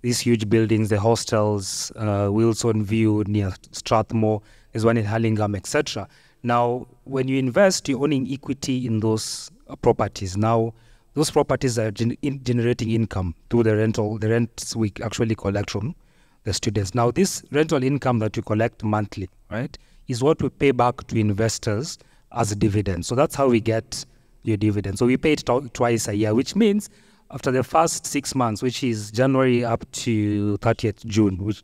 these huge buildings, the hostels, Wilson View near Strathmore, there's one in Hurlingham, etc. Now, when you invest, you're owning equity in those properties. Now, those properties are generating income through the rents we actually collect from the students. Now, this rental income that we collect monthly, right, is what we pay back to investors as a dividend. So that's how we get your dividend. So we pay it twice a year, which means after the first 6 months, which is January up to 30th June, which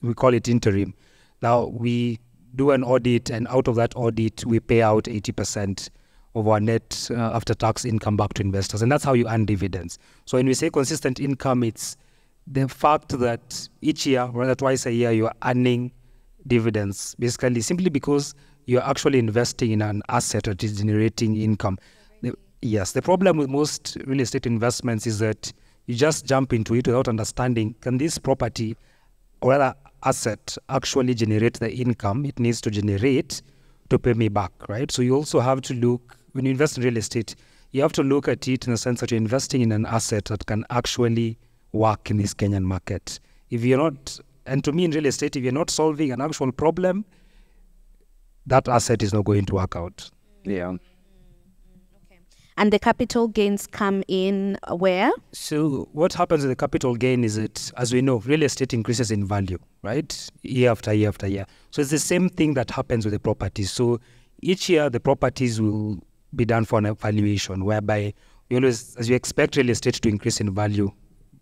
we call it interim. Now, we do an audit, and out of that audit, we pay out 80% of our net after-tax income back to investors. And that's how you earn dividends. So when we say consistent income, it's the fact that each year, rather twice a year, you're earning dividends, basically simply because you're actually investing in an asset that is generating income. Yes, the problem with most real estate investments is that you just jump into it without understanding, can this property or other asset actually generate the income it needs to generate to pay me back, right? So you also have to look, when you invest in real estate, you have to look at it in the sense that you're investing in an asset that can actually work in this Kenyan market. If you're not, and to me in real estate, if you're not solving an actual problem, that asset is not going to work out. Yeah. And the capital gains come in where? So what happens with the capital gain is that, as we know, real estate increases in value, right? Year after year after year. So it's the same thing that happens with the properties. So each year the properties will be done for an evaluation, whereby you always, as you expect real estate to increase in value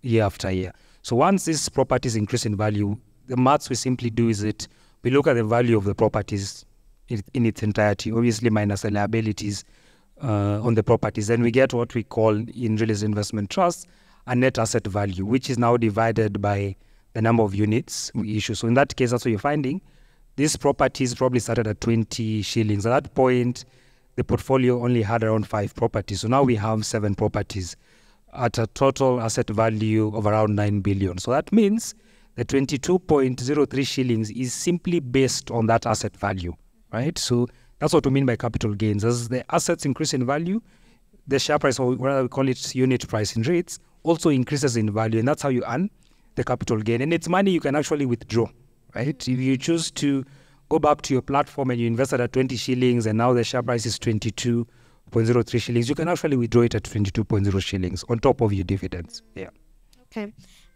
year after year. So once these properties increase in value, the maths we simply do is that we look at the value of the properties in its entirety, obviously minus the liabilities on the properties. Then we get what we call in real estate investment trusts a net asset value, which is now divided by the number of units we issue. So in that case, that's what you're finding. These properties probably started at 20 shillings. At that point, the portfolio only had around 5 properties. So now we have 7 properties at a total asset value of around 9 billion. So that means the 22.03 shillings is simply based on that asset value, right? So that's what we mean by capital gains. As the assets increase in value, the share price, or whether we call it unit price in rates, also increases in value. And that's how you earn the capital gain. And it's money you can actually withdraw, right? If you choose to go back to your platform and you invested at 20 shillings and now the share price is 22.03 shillings, you can actually withdraw it at 22.0 shillings on top of your dividends. Yeah. Okay.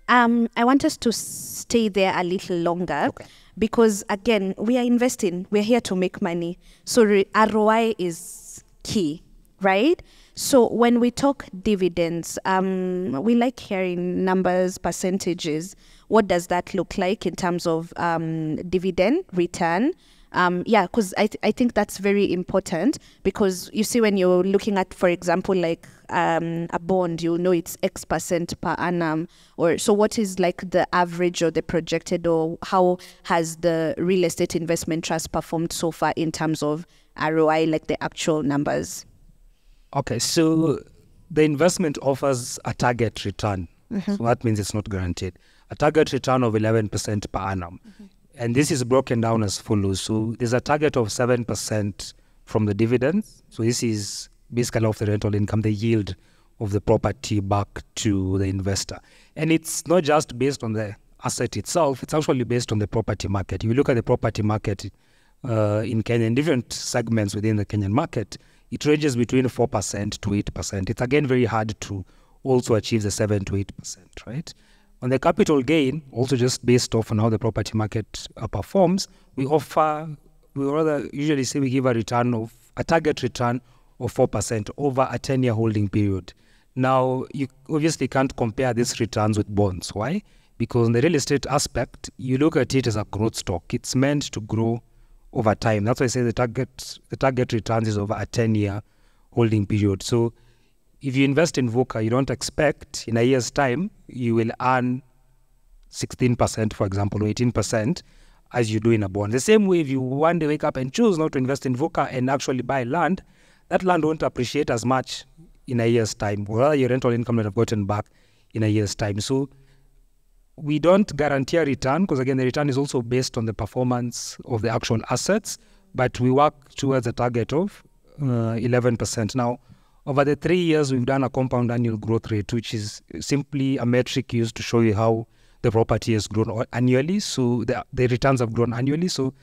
I want us to stay there a little longer because, again, we are investing. We're here to make money. So ROI is key, right? So when we talk dividends, we like hearing numbers, percentages. What does that look like in terms of dividend return? Because I think that's very important, because you see when you're looking at, for example, like a bond, you know it's X% per annum, or so what is like the average or the projected, or how has the real estate investment trust performed so far in terms of ROI, like the actual numbers? Okay, so the investment offers a target return. So that means it's not guaranteed. A target return of 11% per annum. And this is broken down as follows. So there's a target of 7% from the dividends. So this is basically off the rental income, the yield of the property back to the investor. And it's not just based on the asset itself, it's actually based on the property market. If you look at the property market in Kenya, in different segments within the Kenyan market, it ranges between 4% to 8%. It's again very hard to also achieve the 7 to 8%, right? On the capital gain, also just based off on how the property market performs, we usually say we give a target return of 4% over a 10-year holding period. Now, you obviously can't compare these returns with bonds. Why? Because in the real estate aspect, you look at it as a growth stock. It's meant to grow over time. That's why I say the target returns is over a 10-year holding period. So if you invest in VUCA, you don't expect in a year's time you will earn 16%, for example, or 18% as you do in a bond. The same way, if you one day wake up and choose not to invest in VUCA and actually buy land, that land won't appreciate as much in a year's time, or rather your rental income will have gotten back in a year's time. So we don't guarantee a return, because again, the return is also based on the performance of the actual assets, but we work towards a target of 11%. Now, over the 3 years, we've done a compound annual growth rate, which is simply a metric used to show you how the property has grown annually. So the returns have grown annually. So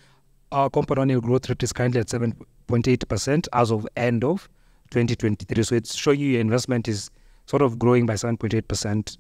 our compound annual growth rate is currently at 7.8% as of end of 2023. So it's showing you your investment is sort of growing by 7.8%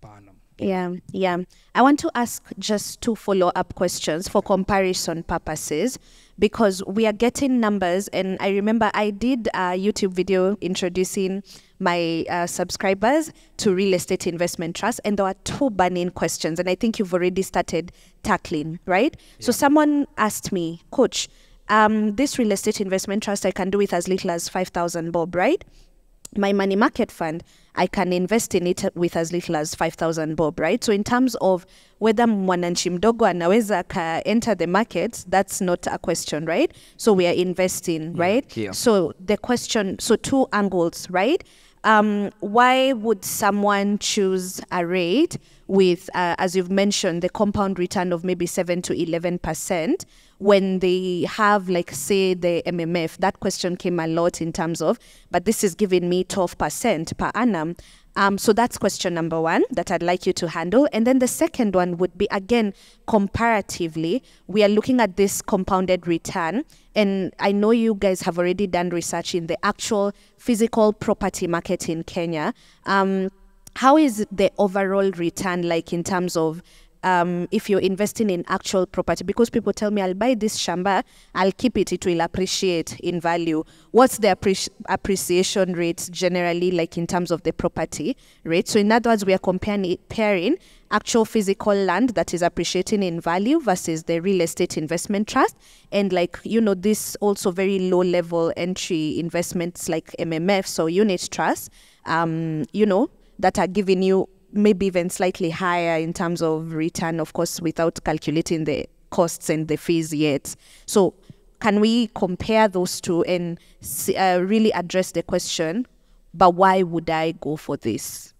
per annum. Yeah. I want to ask just 2 follow-up questions for comparison purposes, because we are getting numbers, and I remember I did a YouTube video introducing my subscribers to real estate investment trust, and there were 2 burning questions, and I think you've already started tackling, right? Yeah. So someone asked me, Coach, this real estate investment trust, I can do it as little as 5,000 bob, right? my money market fund, I can invest in it with as little as 5,000 bob, right? So in terms of whether mwananchi mdogo anaweza ka enter the market, that's not a question, right? So we are investing, right? Yeah. So the question, so two angles, right? Why would someone choose a rate with, as you've mentioned, the compound return of maybe 7 to 11% when they have, like, say, the MMF? That question came a lot in terms of, but this is giving me 12% per annum. So that's question number one that I'd like you to handle. And then the second one would be, again, comparatively, we are looking at this compounded return. And I know you guys have already done research in the actual physical property market in Kenya. How is the overall return like in terms of if you're investing in actual property? Because people tell me, I'll buy this shamba, I'll keep it, it will appreciate in value. What's the appreciation rate generally like in terms of the property rate? So in other words, we are comparing actual physical land that is appreciating in value versus the real estate investment trust. And like, you know, this also very low level entry investments like MMFs or unit trusts, you know, that are giving you maybe even slightly higher in terms of return, of course, without calculating the costs and the fees yet. So can we compare those two and really address the question, but why would I go for this?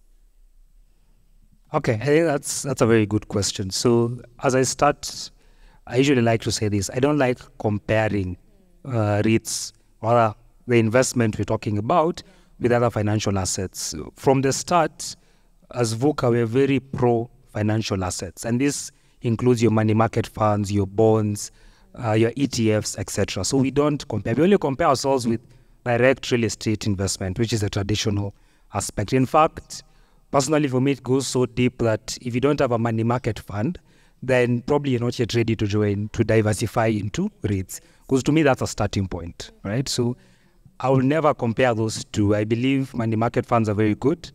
Okay, I think that's a very good question. So as I start, I usually like to say this. I don't like comparing REITs or the investment we're talking about with other financial assets. From the start, as VUCA, we're very pro financial assets. And this includes your money market funds, your bonds, your ETFs, etc. So we don't compare. We only compare ourselves with direct real estate investment, which is a traditional aspect. In fact, personally for me, it goes so deep that if you don't have a money market fund, then probably you're not yet ready to join, to diversify into REITs. Because to me, that's a starting point, right? So I will never compare those two. I believe money market funds are very good.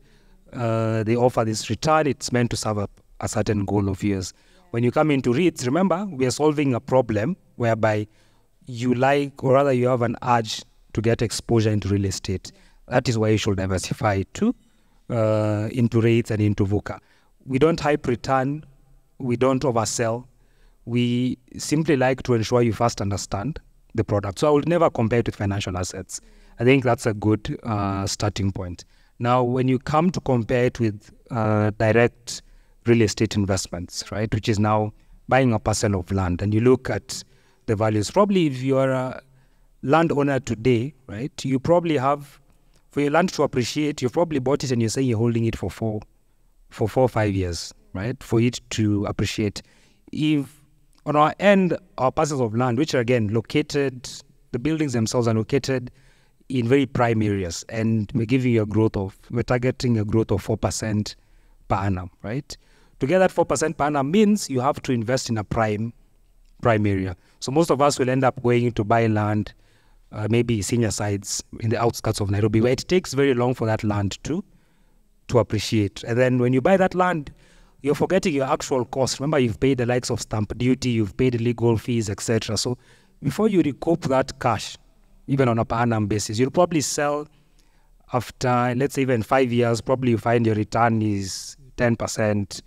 They offer this return. It's meant to serve a certain goal of yours. When you come into REITs, remember, we are solving a problem whereby you like, or rather you have an urge to get exposure into real estate. That is why you should diversify into REITs and into VUCA. We don't hype return. We don't oversell. We simply like to ensure you first understand the product. So I would never compare it with financial assets. I think that's a good starting point. Now, when you come to compare it with direct real estate investments, right, which is now buying a parcel of land, and you look at the values, probably if you're a landowner today, right, you probably have, for your land to appreciate, you probably bought it and you're saying you're holding it for 4 or 5 years, right, for it to appreciate. If on our end, our parcels of land, which are again located, the buildings themselves are located in very prime areas, and we're targeting a growth of 4% per annum, right? To get that 4% per annum means you have to invest in a prime area. So most of us will end up going to buy land, maybe senior sites in the outskirts of Nairobi, where it takes very long for that land to appreciate. And then when you buy that land, you're forgetting your actual cost. Remember, you've paid the likes of stamp duty, you've paid legal fees, etc. So before you recoup that cash, even on a per annum basis, you'll probably sell after, let's say, even 5 years, probably you find your return is 10%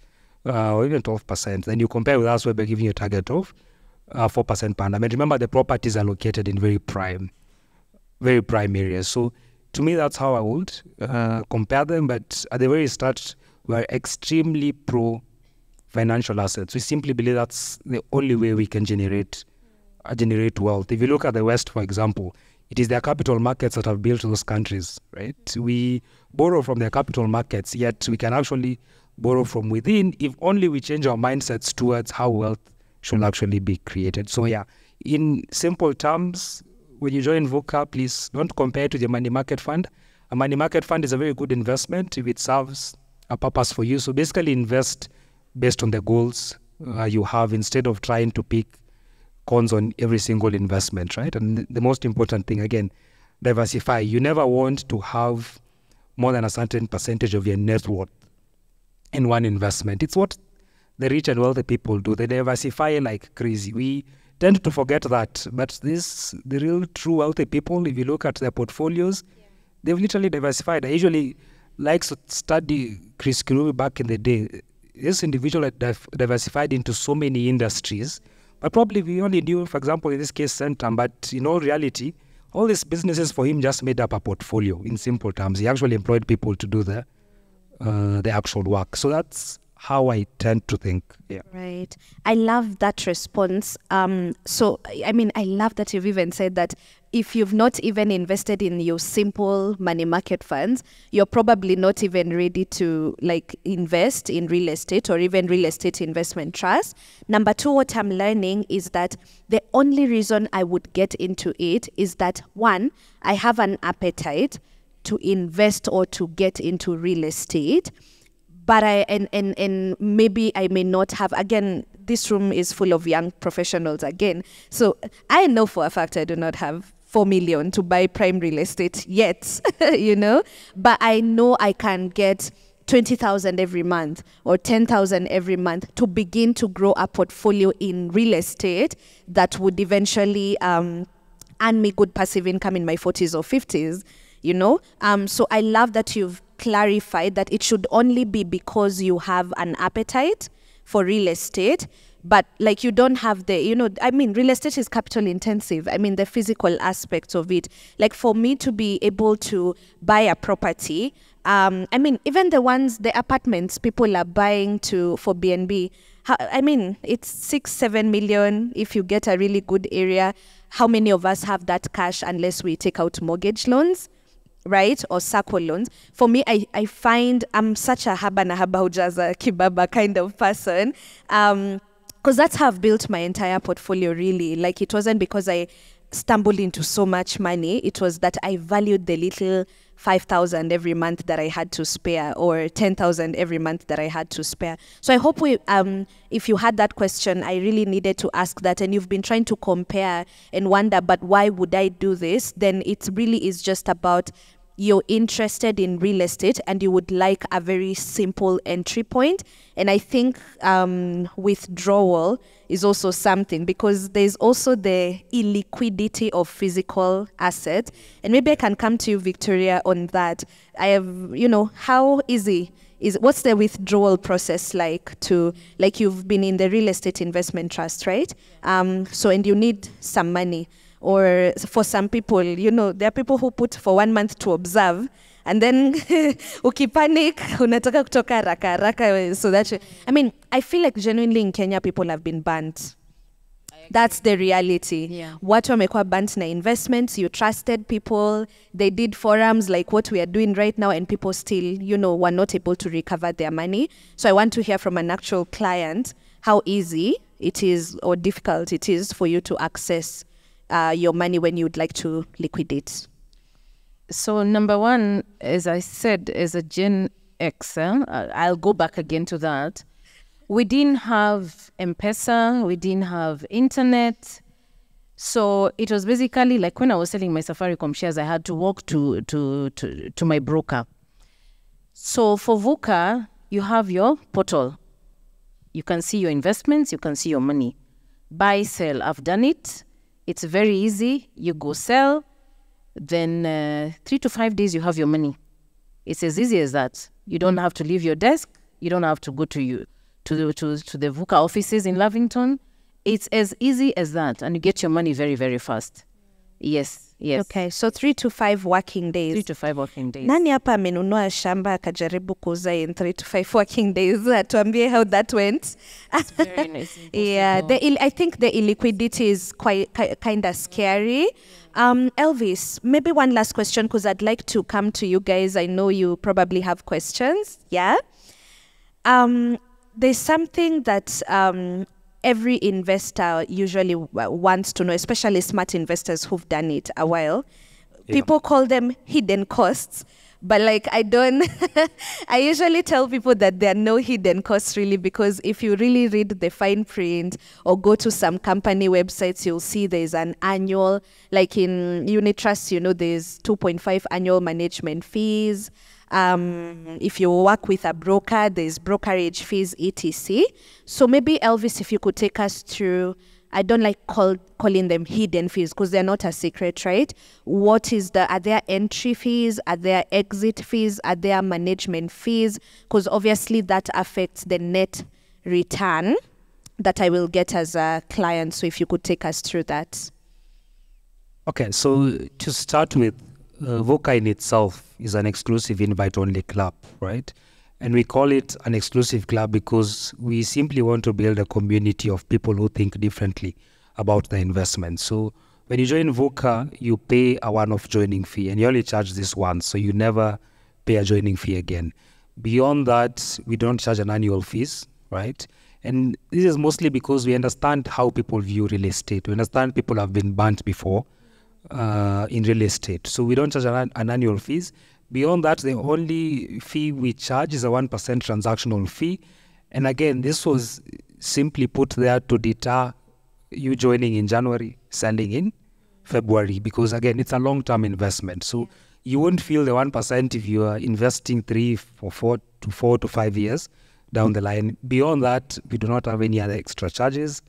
or even 12%. Then you compare with us where we're giving you a target of 4% per annum. And remember, the properties are located in very prime areas. So to me, that's how I would compare them. But at the very start, we're extremely pro financial assets. We simply believe that's the only way we can generate wealth. If you look at the West, for example, it is their capital markets that have built those countries, right? We borrow from their capital markets, yet we can actually borrow from within if only we change our mindsets towards how wealth should actually be created. So yeah, in simple terms, when you join VUCA, please don't compare it to the money market fund. A money market fund is a very good investment if it serves a purpose for you. So basically invest based on the goals you have instead of trying to pick cons on every single investment, right? And the most important thing, again, diversify. You never want to have more than a certain percentage of your net worth in one investment. It's what the rich and wealthy people do. They diversify like crazy. We tend to forget that. But the real true wealthy people, if you look at their portfolios, they've literally diversified. I usually like to study Chris Kirubi back in the day. This individual had diversified into so many industries, but probably we only knew, for example, in this case, Centum, but in all reality, all these businesses for him just made up a portfolio in simple terms. He actually employed people to do the actual work. So that's how I tend to think. Yeah. Right. I love that response. So, I mean, I love that you've even said that if you've not even invested in your simple money market funds, you're probably not even ready to like invest in real estate or even real estate investment trust. Number two, what I'm learning is that the only reason I would get into it is that one, I have an appetite to invest or to get into real estate. But and maybe I may not have, again, this room is full of young professionals again. So I know for a fact I do not have 4 million to buy prime real estate yet, you know, but I know I can get 20,000 every month or 10,000 every month to begin to grow a portfolio in real estate that would eventually earn me good passive income in my 40s or 50s, you know. So I love that you've clarified that it should only be because you have an appetite for real estate, but like you don't have the, you know, I mean, real estate is capital intensive. I mean, the physical aspects of it. Like for me to be able to buy a property, I mean, even the apartments people are buying for BNB, I mean, it's 6-7 million if you get a really good area. How many of us have that cash unless we take out mortgage loans? Right? Or SACCO loans. For me, I find I'm such a haba na haba hujaza kibaba kind of person. Because that's how I've built my entire portfolio, really. Like, it wasn't because I stumbled into so much money. It was that I valued the little 5,000 every month that I had to spare, or 10,000 every month that I had to spare. So I hope if you had that question, I really needed to ask that, and you've been trying to compare and wonder, but why would I do this? Then it really is just about you're interested in real estate and you would like a very simple entry point. And I think withdrawal is also something, because there's also the illiquidity of physical assets. And maybe I can come to you, Victoria, on that. I have, you know, how easy what's the withdrawal process like you've been in the real estate investment trust, right? So, and you need some money. Or for some people, you know, there are people who put for 1 month to observe, and then ukipanic, unataka kutoka haraka. So that, I mean, I feel like genuinely in Kenya, people have been burnt. That's the reality. Yeah. Watu wamekuwa burnt na investments. You trusted people. They did forums like what we are doing right now, and people still, you know, were not able to recover their money. So I want to hear from an actual client how easy it is or difficult it is for you to access your money when you'd like to liquidate. So number one, as I said, as a Gen X, I'll go back again to that. We didn't have M-Pesa, we didn't have internet. So it was basically like when I was selling my Safaricom shares, I had to walk to my broker. So for VUCA, you have your portal. You can see your investments, you can see your money. Buy, sell, I've done it. It's very easy. You go sell, then 3 to 5 days you have your money. It's as easy as that. You don't have to leave your desk. You don't have to go to the VUCA offices in Lavington. It's as easy as that, and you get your money very, very fast. Yes. Okay, so 3 to 5 working days. 3 to 5 working days. Nani hapa amenunua shamba akajaribu kuuza in 3 to 5 working days? Tuambie how that went. It's very nice. Yeah, I think the illiquidity is quite kind of scary. Elvis, maybe one last question, because I'd like to come to you guys. I know you probably have questions. Yeah. There's something that every investor usually wants to know, especially smart investors who've done it a while. Yeah. People call them hidden costs, but like I usually tell people that there are no hidden costs really, because if you really read the fine print or go to some company websites, you'll see there's an annual, like in unit trust, you know, there's 2.5 annual management fees. If you work with a broker, there's brokerage fees, etc. So maybe Elvis, if you could take us through I don't like calling them hidden fees because they're not a secret, right? Are there entry fees? Are there exit fees? Are there management fees? Because obviously that affects the net return that I will get as a client. So if you could take us through that. Okay, so to start with, VOCA in itself is an exclusive invite-only club, right? And we call it an exclusive club because we simply want to build a community of people who think differently about the investment. So when you join VOCA, you pay a one-off joining fee, and you only charge this once, so you never pay a joining fee again. Beyond that, we don't charge an annual fees, right? And this is mostly because we understand how people view real estate. We understand people have been burnt before in real estate. So we don't charge an annual fees. Beyond that, the only fee we charge is a 1% transactional fee. And again, this was simply put there to deter you joining in January, selling in February, because again, it's a long-term investment. So you won't feel the 1% if you are investing 4 to 5 years down the line. Beyond that, we do not have any other extra charges.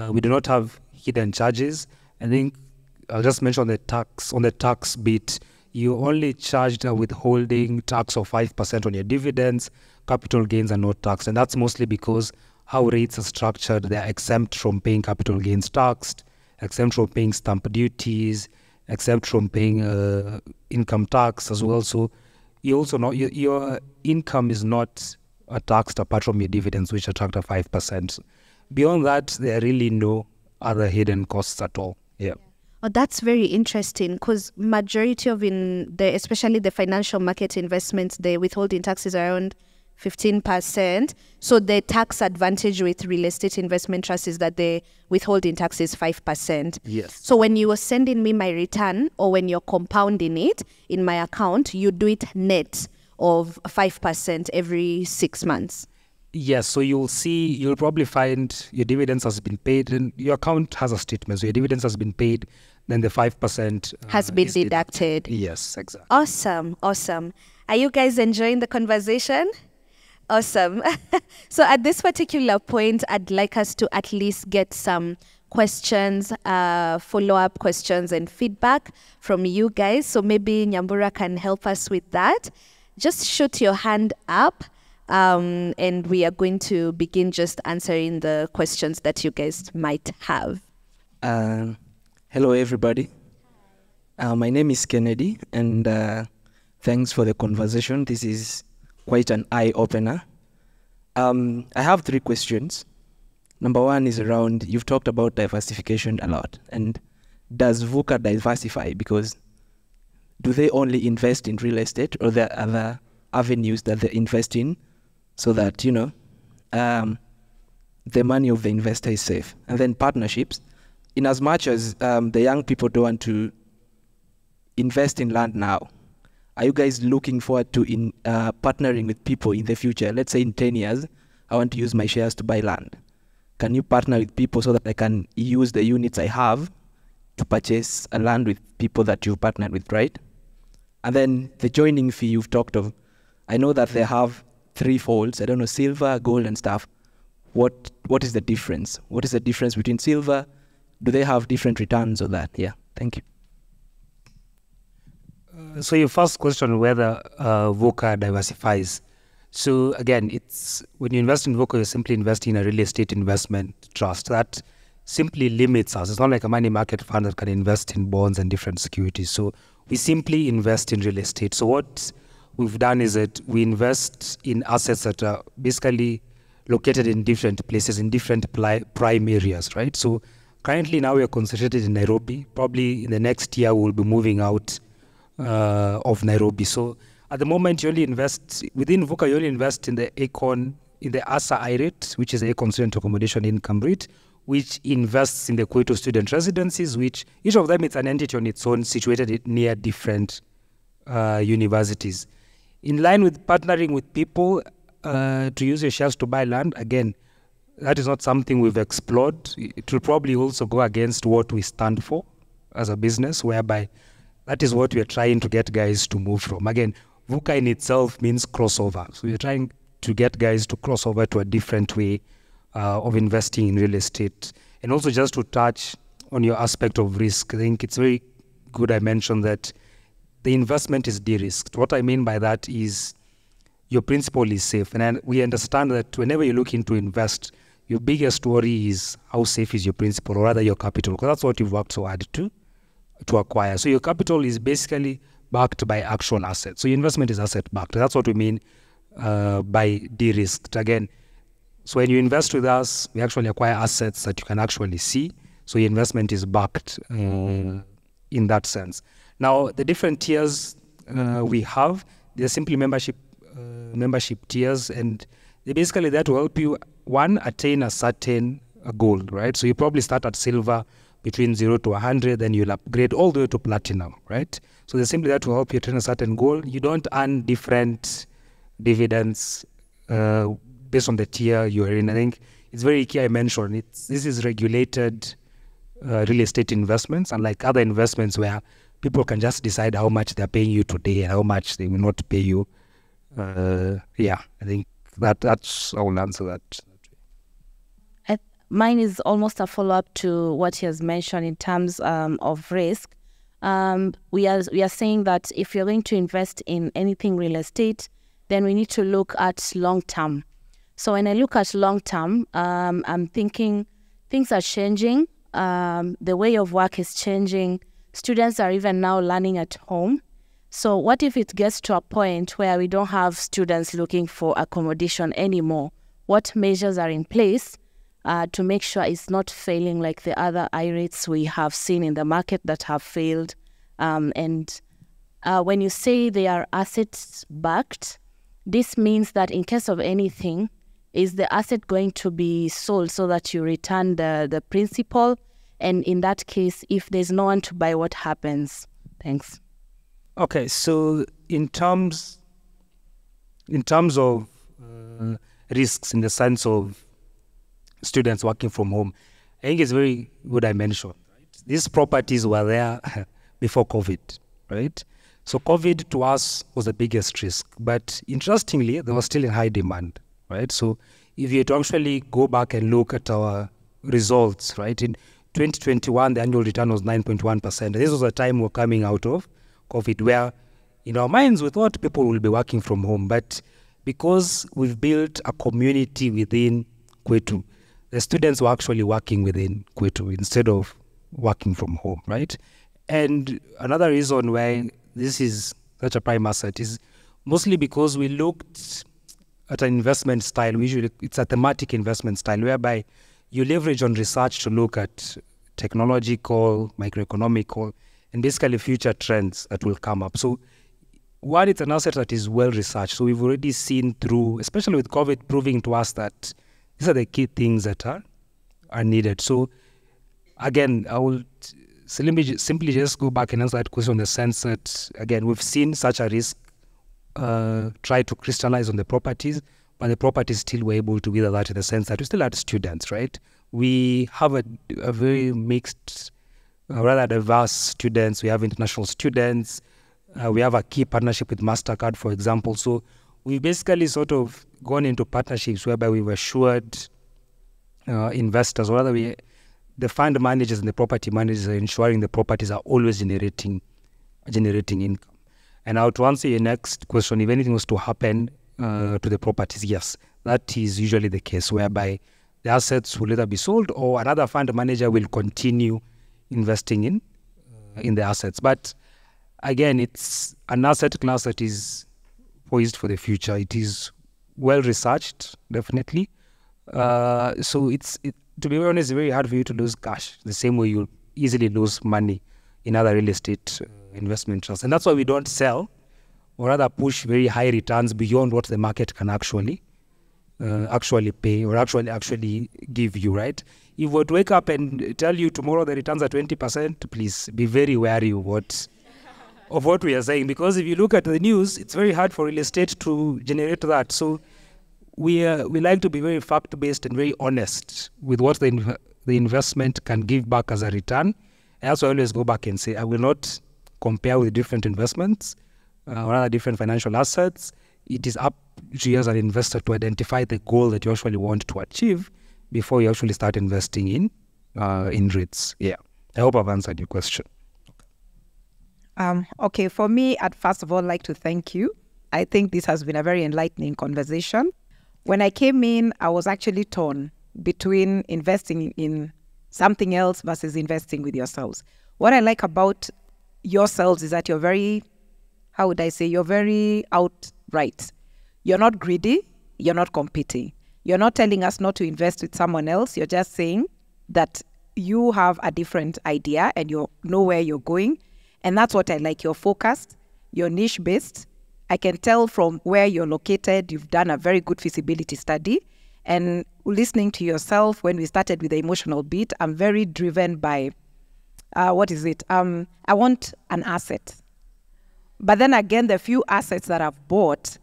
We do not have hidden charges. I think I'll just mention the tax. On the tax bit, you only charged a withholding tax of 5% on your dividends. Capital gains are not taxed. And that's mostly because how rates are structured, they're exempt from paying capital gains tax, exempt from paying stamp duties, exempt from paying income tax as well. So you also know your income is not taxed apart from your dividends, which are taxed at 5%. Beyond that, there are really no other hidden costs at all. Yeah. Oh, that's very interesting because majority of especially the financial market investments, the withholding tax is around 15%. So the tax advantage with real estate investment trust is that the withholding tax is 5%. Yes. So when you are sending me my return or when you're compounding it in my account, you do it net of 5% every 6 months. Yes, so you'll probably find your dividends has been paid and your account has a statement. So your dividends has been paid, then the 5% has been deducted. Yes, exactly. Awesome. Are you guys enjoying the conversation? Awesome. So at this particular point, I'd like us to at least get some questions, follow-up questions and feedback from you guys. So maybe Nyambura can help us with that. Just shoot your hand up. And we are going to begin just answering the questions that you guys might have. Hello, everybody. My name is Kennedy, and thanks for the conversation. This is quite an eye-opener. I have 3 questions. Number 1 is around, you've talked about diversification a lot. And does VOCA diversify? Because do they only invest in real estate, or there are other avenues that they invest in so that, the money of the investor is safe? And then partnerships. In as much as the young people don't want to invest in land now, are you guys looking forward to partnering with people in the future? Let's say in 10 years, I want to use my shares to buy land. Can you partner with people so that I can use the units I have to purchase a land with people that you've partnered with, right? And then the joining fee you've talked of, I know that they have 3 folds. I don't know, silver, gold, and stuff. What is the difference? What is the difference between silver? Do they have different returns or that? Yeah, thank you. So your first question, whether VOCA diversifies. So again, it's when you invest in VOCA, you're simply investing in a real estate investment trust. That simply limits us. It's not like a money market fund that can invest in bonds and different securities. So we simply invest in real estate. So what we've done is that we invest in assets that are basically located in different places, in different prime areas, right? So currently now we are concentrated in Nairobi. Probably in the next year, we'll be moving out of Nairobi. So at the moment, you only invest, within VOCA, you only invest in the ASA IRET, which is the Econ Student Accommodation Income Rate, which invests in the Kuwaiti student residencies, which each of them is an entity on its own, situated near different universities. In line with partnering with people to use your shares to buy land, again, that is not something we've explored. It will probably also go against what we stand for as a business, whereby that is what we're trying to get guys to move from. Again, VOCA in itself means crossover. So we're trying to get guys to cross over to a different way of investing in real estate. And also just to touch on your aspect of risk, I think it's very good I mentioned that the investment is de-risked. What I mean by that is your principal is safe. And we understand that whenever you're looking to invest, your biggest worry is how safe is your principal, or rather your capital, because that's what you've worked so hard to acquire. So your capital is basically backed by actual assets. So your investment is asset backed. That's what we mean by de-risked. Again, so when you invest with us, we actually acquire assets that you can actually see. So your investment is backed in that sense. Now, the different tiers we have, they're simply membership tiers, and they're basically there to help you, one, attain a certain goal, right? So you probably start at silver, between 0 to 100, then you'll upgrade all the way to platinum, right? So they're simply there to help you attain a certain goal. You don't earn different dividends based on the tier you're in. I think it's very key I mentioned. This is regulated real estate investments, unlike other investments where people can just decide how much they're paying you today and how much they will not pay you. I think that's how I'll answer that. Mine is almost a follow-up to what he has mentioned in terms of risk. We are saying that if you're going to invest in anything real estate, then we need to look at long-term. So when I look at long-term, I'm thinking things are changing. The way of work is changing. Students are even now learning at home. So what if it gets to a point where we don't have students looking for accommodation anymore? What measures are in place to make sure it's not failing like the other I-REITs we have seen in the market that have failed? And when you say they are assets backed, this means that in case of anything, is the asset going to be sold so that you return the principal? And in that case, if there's no one to buy, what happens? Thanks. Okay, so in terms of risks in the sense of students working from home, I think it's very good I mentioned, right? These properties were there before COVID, right? So COVID to us was the biggest risk, but interestingly, there was still in high demand, right? So if you had to actually go back and look at our results, right? In 2021, the annual return was 9.1%. This was a time we're coming out of COVID where in our minds we thought people will be working from home, but because we've built a community within Kwetu, the students were actually working within Kwetu instead of working from home, right? And another reason why this is such a prime asset is mostly because we looked at an investment style. Usually it's a thematic investment style whereby you leverage on research to look at technological, microeconomical, and basically future trends that will come up. So one, it's an asset that is well researched. So we've already seen through, especially with COVID, proving to us that these are the key things that are needed. So again, I will simply just go back and answer that question in the sense that, again, we've seen such a risk try to crystallize on the properties, but the properties still were able to weather that in the sense that we still had students, right? We have a very mixed, rather diverse students. We have international students. We have a key partnership with MasterCard, for example. So we basically sort of gone into partnerships whereby we've assured investors, or rather the fund managers and the property managers are ensuring the properties are always generating income. And now to answer your next question, if anything was to happen to the properties, yes, that is usually the case, whereby the assets will either be sold or another fund manager will continue investing in the assets. But again, it's an asset class that is poised for the future. It is well researched, definitely. So to be honest, it's very hard for you to lose cash the same way you easily lose money in other real estate investment trusts. And that's why we don't sell, or rather push very high returns beyond what the market can actually pay or actually give you, right? If we were to wake up and tell you tomorrow the returns are 20%, please be very wary of what we are saying, because if you look at the news, it's very hard for real estate to generate that. So we like to be very fact-based and very honest with what the investment can give back as a return. And that's why I always go back and say, I will not compare with different investments or other different financial assets. It is up to you as an investor to identify the goal that you actually want to achieve before you actually start investing in REITs. Yeah. I hope I've answered your question. Okay, for me, I'd first of all like to thank you. I think this has been a very enlightening conversation. When I came in, I was actually torn between investing in something else versus investing with yourselves. What I like about yourselves is that you're very, how would I say, you're very outright. You're not greedy, you're not competing. You're not telling us not to invest with someone else. You're just saying that you have a different idea and you know where you're going. And that's what I like. You're focused, you're niche-based. I can tell from where you're located, you've done a very good feasibility study. And listening to yourself, when we started with the emotional beat, I'm very driven by, I want an asset. But then again, the few assets that I've bought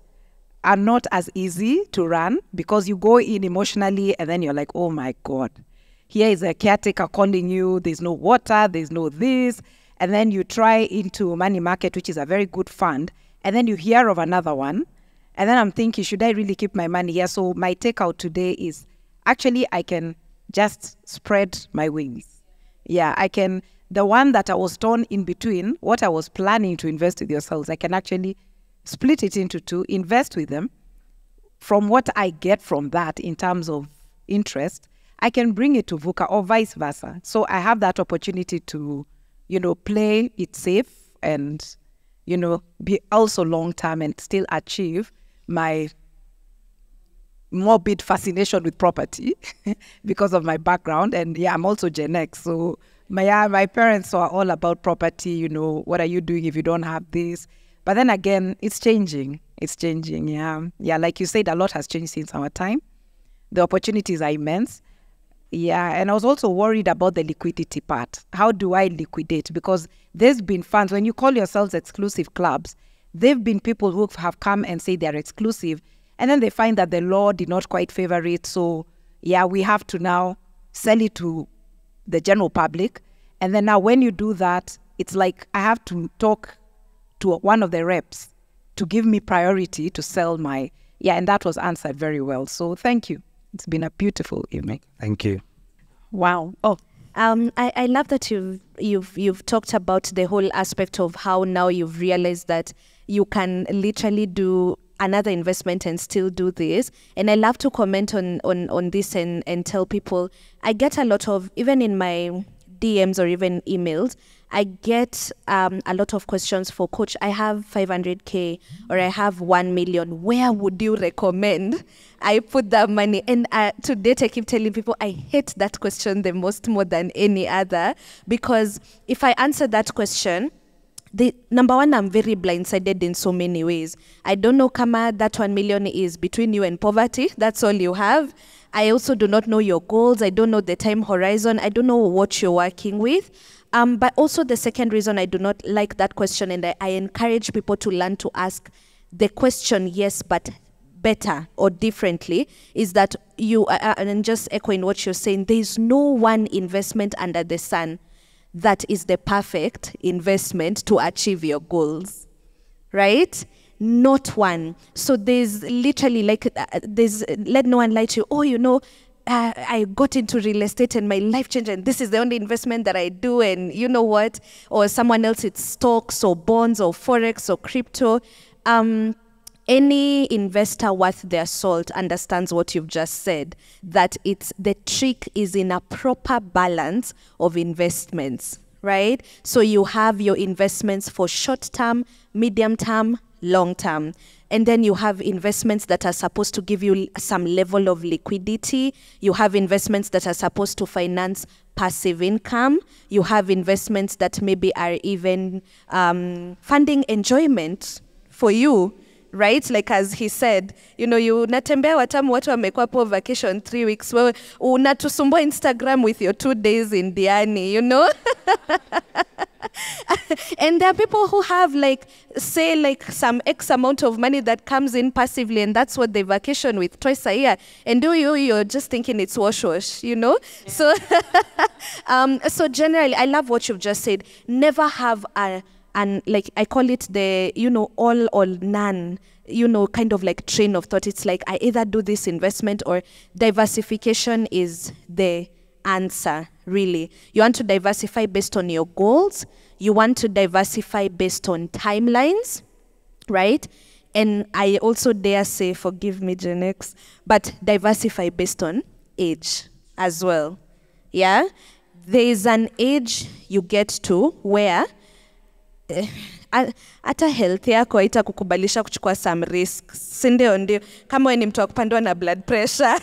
are not as easy to run because you go in emotionally and then you're like, oh my God, here is a caretaker calling you, there's no water, there's no this. And then you try into money market, which is a very good fund. And then you hear of another one. And then I'm thinking, should I really keep my money here? So my takeout today is actually I can just spread my wings. Yeah, I can, the one that I was torn in between, what I was planning to invest with yourselves, I can actually split it into two, invest with them. From what I get from that in terms of interest, I can bring it to VUCA or vice versa. So I have that opportunity to, play it safe and, be also long-term and still achieve my morbid fascination with property because of my background. And yeah, I'm also Gen X. So my parents are all about property, what are you doing if you don't have this? But then again, it's changing. It's changing, yeah. Yeah, like you said, a lot has changed since our time. The opportunities are immense. Yeah, and I was also worried about the liquidity part. How do I liquidate? Because there's been funds, when you call yourselves exclusive clubs, there've been people who have come and say they're exclusive, and then they find that the law did not quite favor it. So yeah, we have to now sell it to the general public. And then now when you do that, it's like I have to talk to one of the reps to give me priority to sell my, and that was answered very well. So thank you. It's been a beautiful evening. Thank you. Wow. Oh, I love that you've talked about the whole aspect of how now you've realized that you can literally do another investment and still do this. And I love to comment on this and tell people, I get a lot of, even in my DMs or even emails, I get a lot of questions for coach. I have 500K or I have 1 million. Where would you recommend I put that money? And to date, I keep telling people I hate that question the most, more than any other, because if I answer that question, number one, I'm very blindsided in so many ways. I don't know, Kama, that 1 million is between you and poverty. That's all you have. I also do not know your goals. I don't know the time horizon. I don't know what you're working with. But also the second reason I do not like that question, and I encourage people to learn to ask the question, yes, but better or differently, is that you, and just echoing what you're saying, there is no one investment under the sun that is the perfect investment to achieve your goals, right? Not one. So there's literally let no one lie to you, I got into real estate and my life changed and this is the only investment that I do, and you know what? Or someone else, it's stocks or bonds or forex or crypto. Any investor worth their salt understands what you've just said, that the trick is in a proper balance of investments, right? So you have your investments for short term, medium term, long term. And then you have investments that are supposed to give you some level of liquidity. You have investments that are supposed to finance passive income. You have investments that maybe are even funding enjoyment for you, right? Like as he said, you unatembea watamu watu wamekuwa po vacation 3 weeks. Wewe unatusumbua Instagram with your 2 days in Diani, And there are people who have some X amount of money that comes in passively, and that's what they vacation with twice a year. And you're just thinking it's wash, Yeah. So, so generally, I love what you've just said. Never have I call it the, all or none, kind of like train of thought. It's like I either do this investment or diversification is the answer, really. You want to diversify based on your goals. You want to diversify based on timelines, right? And I also dare say, forgive me, Gen X, but diversify based on age as well. Yeah? There is an age you get to where hata health yako haitakukubalisha kuchukua some risks, si ndio? Kama wewe ni mtu wa kupandwa na blood pressure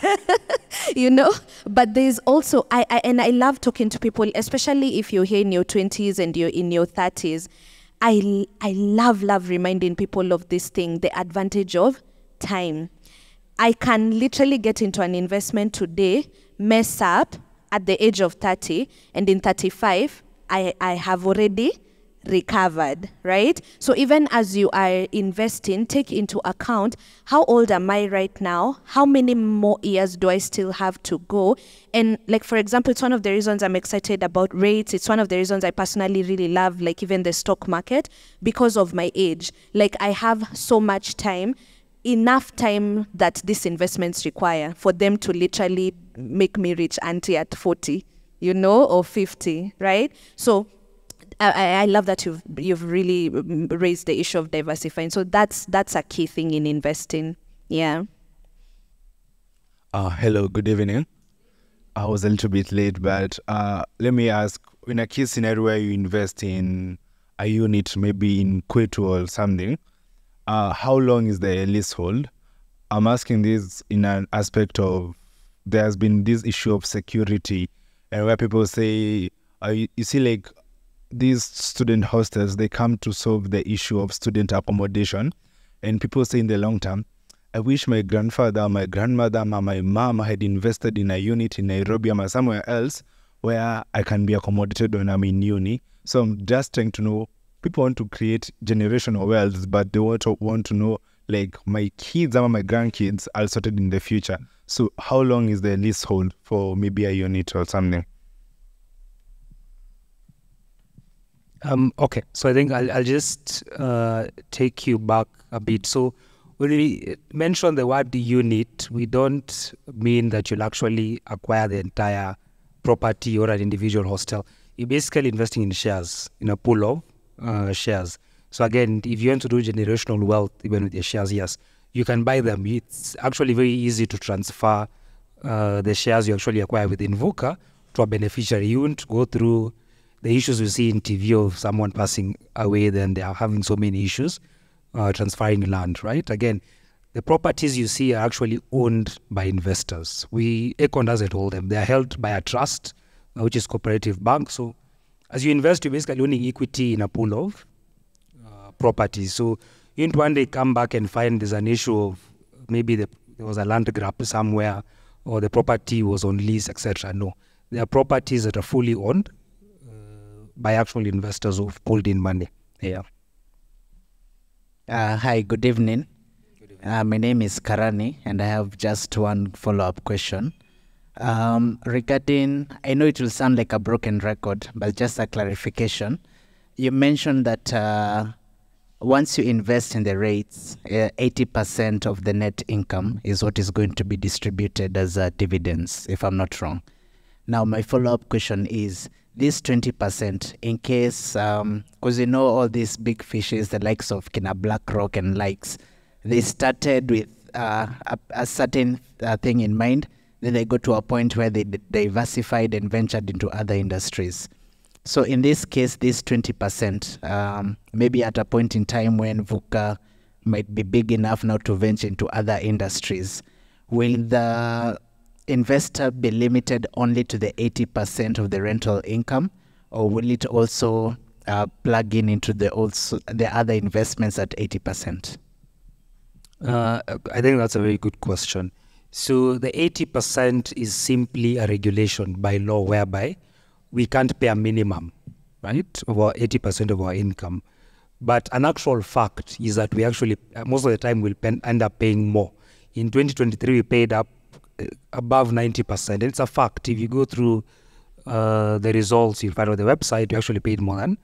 you know. But there's also I love talking to people, especially if you're here in your 20s and you're in your 30s. I love reminding people of this thing, the advantage of time. I can literally get into an investment today, mess up at the age of 30, and in 35 I have already recovered, right? So even as you are investing, take into account, how old am I right now? How many more years do I still have to go? And like, for example, it's one of the reasons I'm excited about rates. It's one of the reasons I personally really love, like, even the stock market, because of my age. Like, I have so much time, enough time that these investments require for them to literally make me rich auntie at 40, you know, or 50, right? So I love that you've really raised the issue of diversifying. So that's a key thing in investing. Yeah. Hello, good evening. I was a little bit late, but let me ask, in a case scenario where you invest in a unit, maybe in Kwetu or something, how long is the leasehold? I'm asking this in an aspect of, there's been this issue of security, and where people say, you see, like, these student hostels, they come to solve the issue of student accommodation, and people say in the long term, I wish my grandfather, my grandmother, my mom had invested in a unit in Nairobi or somewhere else where I can be accommodated when I'm in uni. So I'm just trying to know, people want to create generational wealth, but they want to know, like, my kids or my grandkids are sorted in the future. So how long is the leasehold for maybe a unit or something? Okay, so I think I'll just take you back a bit. So when we mention the word unit, we don't mean that you'll actually acquire the entire property or an individual hostel. You're basically investing in shares, in a pool of shares. So again, if you want to do generational wealth, even with your shares, yes, you can buy them. It's actually very easy to transfer the shares you actually acquire within VUCA to a beneficiary. You won't go through the issues you see in TV of someone passing away, then they are having so many issues transferring land, right? Again, the properties you see are actually owned by investors. Econ doesn't hold them. They are held by a trust, which is Cooperative Bank. So as you invest, you're basically owning equity in a pool of properties. So you won't one day come back and find there's an issue of maybe there was a land grab somewhere or the property was on lease, etc. No, there are properties that are fully owned by actual investors who've pulled in money. Yeah. Hi, good evening. My name is Karani, and I have just one follow-up question. Regarding, I know it will sound like a broken record, but just a clarification. You mentioned that once you invest in the rates, 80% of the net income is what is going to be distributed as dividends, if I'm not wrong. Now, my follow-up question is, this 20%, in case, because you know all these big fishes, the likes of Kina BlackRock and likes, they started with a certain thing in mind, then they got to a point where they diversified and ventured into other industries. So in this case, this 20%, maybe at a point in time when VUCA might be big enough now to venture into other industries, will the investor be limited only to the 80% of the rental income, or will it also plug into the other investments at 80%? I think that's a very good question. So the 80% is simply a regulation by law whereby we can't pay a minimum, right, of our 80% of our income. But an actual fact is that we actually, most of the time, will end up paying more. In 2023, we paid up above 90%. And it's a fact. If you go through the results you'll find on the website, you actually paid more than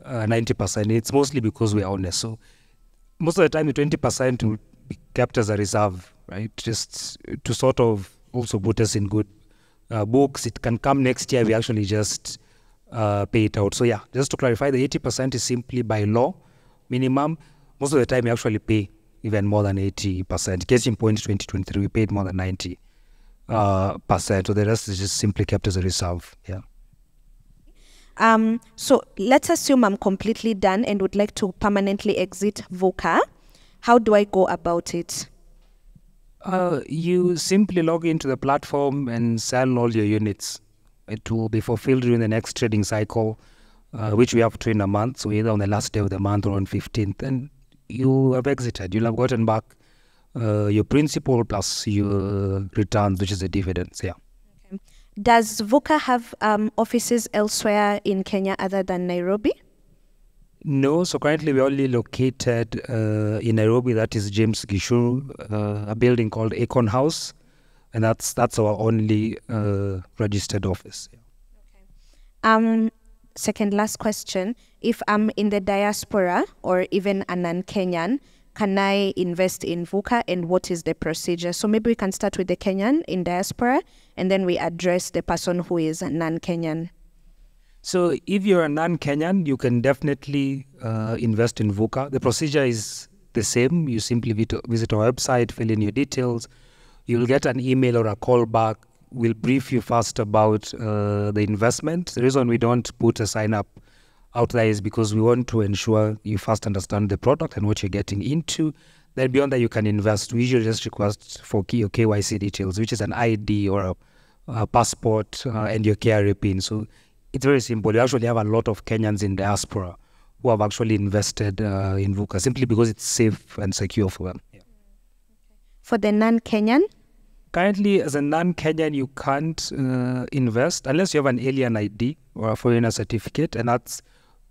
90%. It's mostly because we are honest. So most of the time, the 20% will be kept as a reserve, right? Just to sort of also put us in good books. It can come next year. We actually just pay it out. So yeah, just to clarify, the 80% is simply by law minimum. Most of the time, we actually pay even more than 80%. Case in point, 2023, we paid more than 90%. So the rest is just simply kept as a reserve. Yeah. So let's assume I'm completely done and would like to permanently exit VUCA. How do I go about it? You simply log into the platform and sell all your units. It will be fulfilled during the next trading cycle, which we have to in a month. So either on the last day of the month or on 15th, and you have exited. You'll have gotten back your principal plus your returns, which is the dividends. Yeah. Okay. Does VUCA have offices elsewhere in Kenya other than Nairobi? No, so currently we're only located in Nairobi. That is James Gishuru, a building called Akon House, and that's our only registered office. Yeah. Okay. Second last question: if I'm in the diaspora or even a non-Kenyan, can I invest in VUCA, and what is the procedure? So maybe we can start with the Kenyan in diaspora, and then we address the person who is non-Kenyan. So if you're a non-Kenyan, you can definitely invest in VUCA. The procedure is the same. You simply visit our website, fill in your details. You'll get an email or a call back. We'll brief you first about the investment. The reason we don't put a sign-up out there is because we want to ensure you first understand the product and what you're getting into. Then beyond that, you can invest. We usually just request for your KYC details, which is an ID or a passport and your KRA PIN. So it's very simple. You actually have a lot of Kenyans in diaspora who have actually invested in VUCA simply because it's safe and secure for them. Yeah. For the non-Kenyan? Currently, as a non-Kenyan, you can't invest unless you have an alien ID or a foreigner certificate, and that's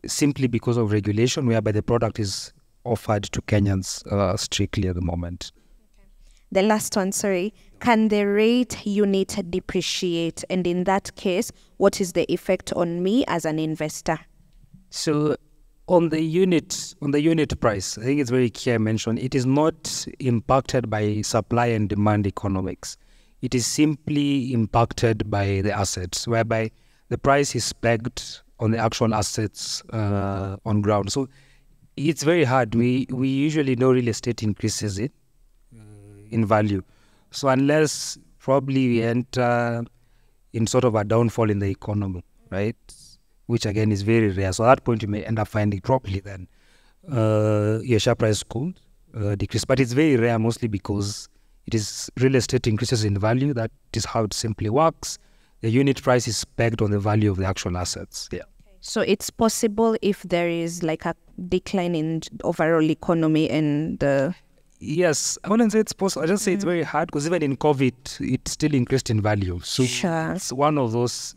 simply because of regulation, whereby the product is offered to Kenyans strictly at the moment. The last one, sorry. Can the rate unit depreciate? And in that case, what is the effect on me as an investor? So on the unit price, I think it's very key I mentioned, it is not impacted by supply and demand economics. It is simply impacted by the assets, whereby the price is pegged on the actual assets on ground. So it's very hard. We usually know real estate increases it in value. So unless probably we enter in sort of a downfall in the economy, right? Which again is very rare. So at that point you may end up finding probably then your share price could decrease. But it's very rare, mostly because it is real estate increases in value. That is how it simply works. The unit price is pegged on the value of the actual assets. Yeah. So it's possible if there is like a decline in overall economy and the... Yes, I wouldn't say it's possible. I just say it's very hard because even in COVID, it still increased in value. So sure. It's one of those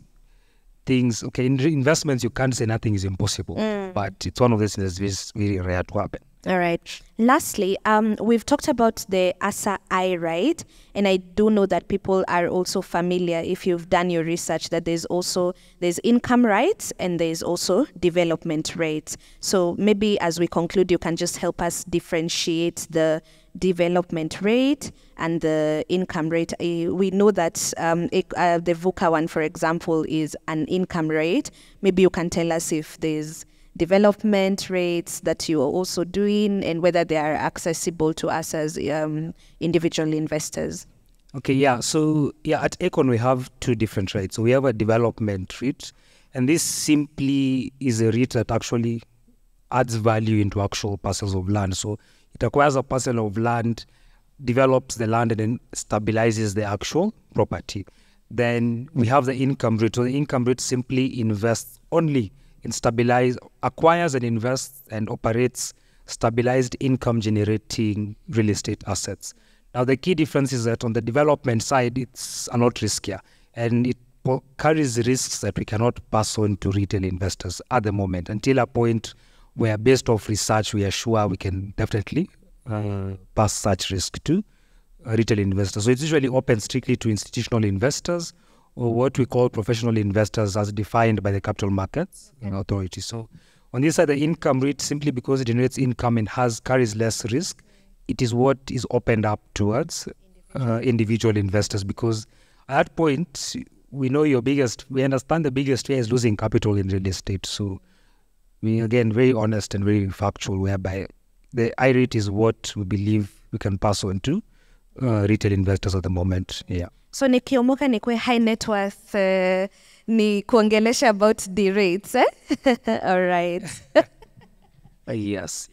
things. Okay, in investments, you can't say nothing is impossible, but it's one of those things that's very rare to happen. All right. Lastly, we've talked about the ASA I, right? And I do know that people are also familiar, if you've done your research, that there's income rights and there's also development rates. So maybe as we conclude, you can just help us differentiate the development rate and the income rate. We know that the VUCA one, for example, is an income rate. Maybe you can tell us if there's development rates that you are also doing and whether they are accessible to us as individual investors. Okay, yeah. So yeah, at Akon we have two different rates. So we have a development rate, and this simply is a rate that actually adds value into actual parcels of land. So it acquires a parcel of land, develops the land, and then stabilizes the actual property. Then we have the income rate. So the income rate simply invests only in acquires and invests and operates stabilized income generating real estate assets. Now the key difference is that on the development side, it's a lot riskier and it carries risks that we cannot pass on to retail investors at the moment, until a point where, based off research, we are sure we can definitely pass such risk to retail investors. So it's usually open strictly to institutional investors, or what we call professional investors as defined by the capital markets authority. So on this side, the income rate, simply because it generates income and carries less risk, it is what is opened up towards individual investors, because at that point, we understand the biggest fear is losing capital in real estate. So we, again, very honest and very factual, whereby the I-rate is what we believe we can pass on to retail investors at the moment. Yeah. So nikiomoka nikwe high net worth ni kuongelesha about the rates, eh? All right. Yes.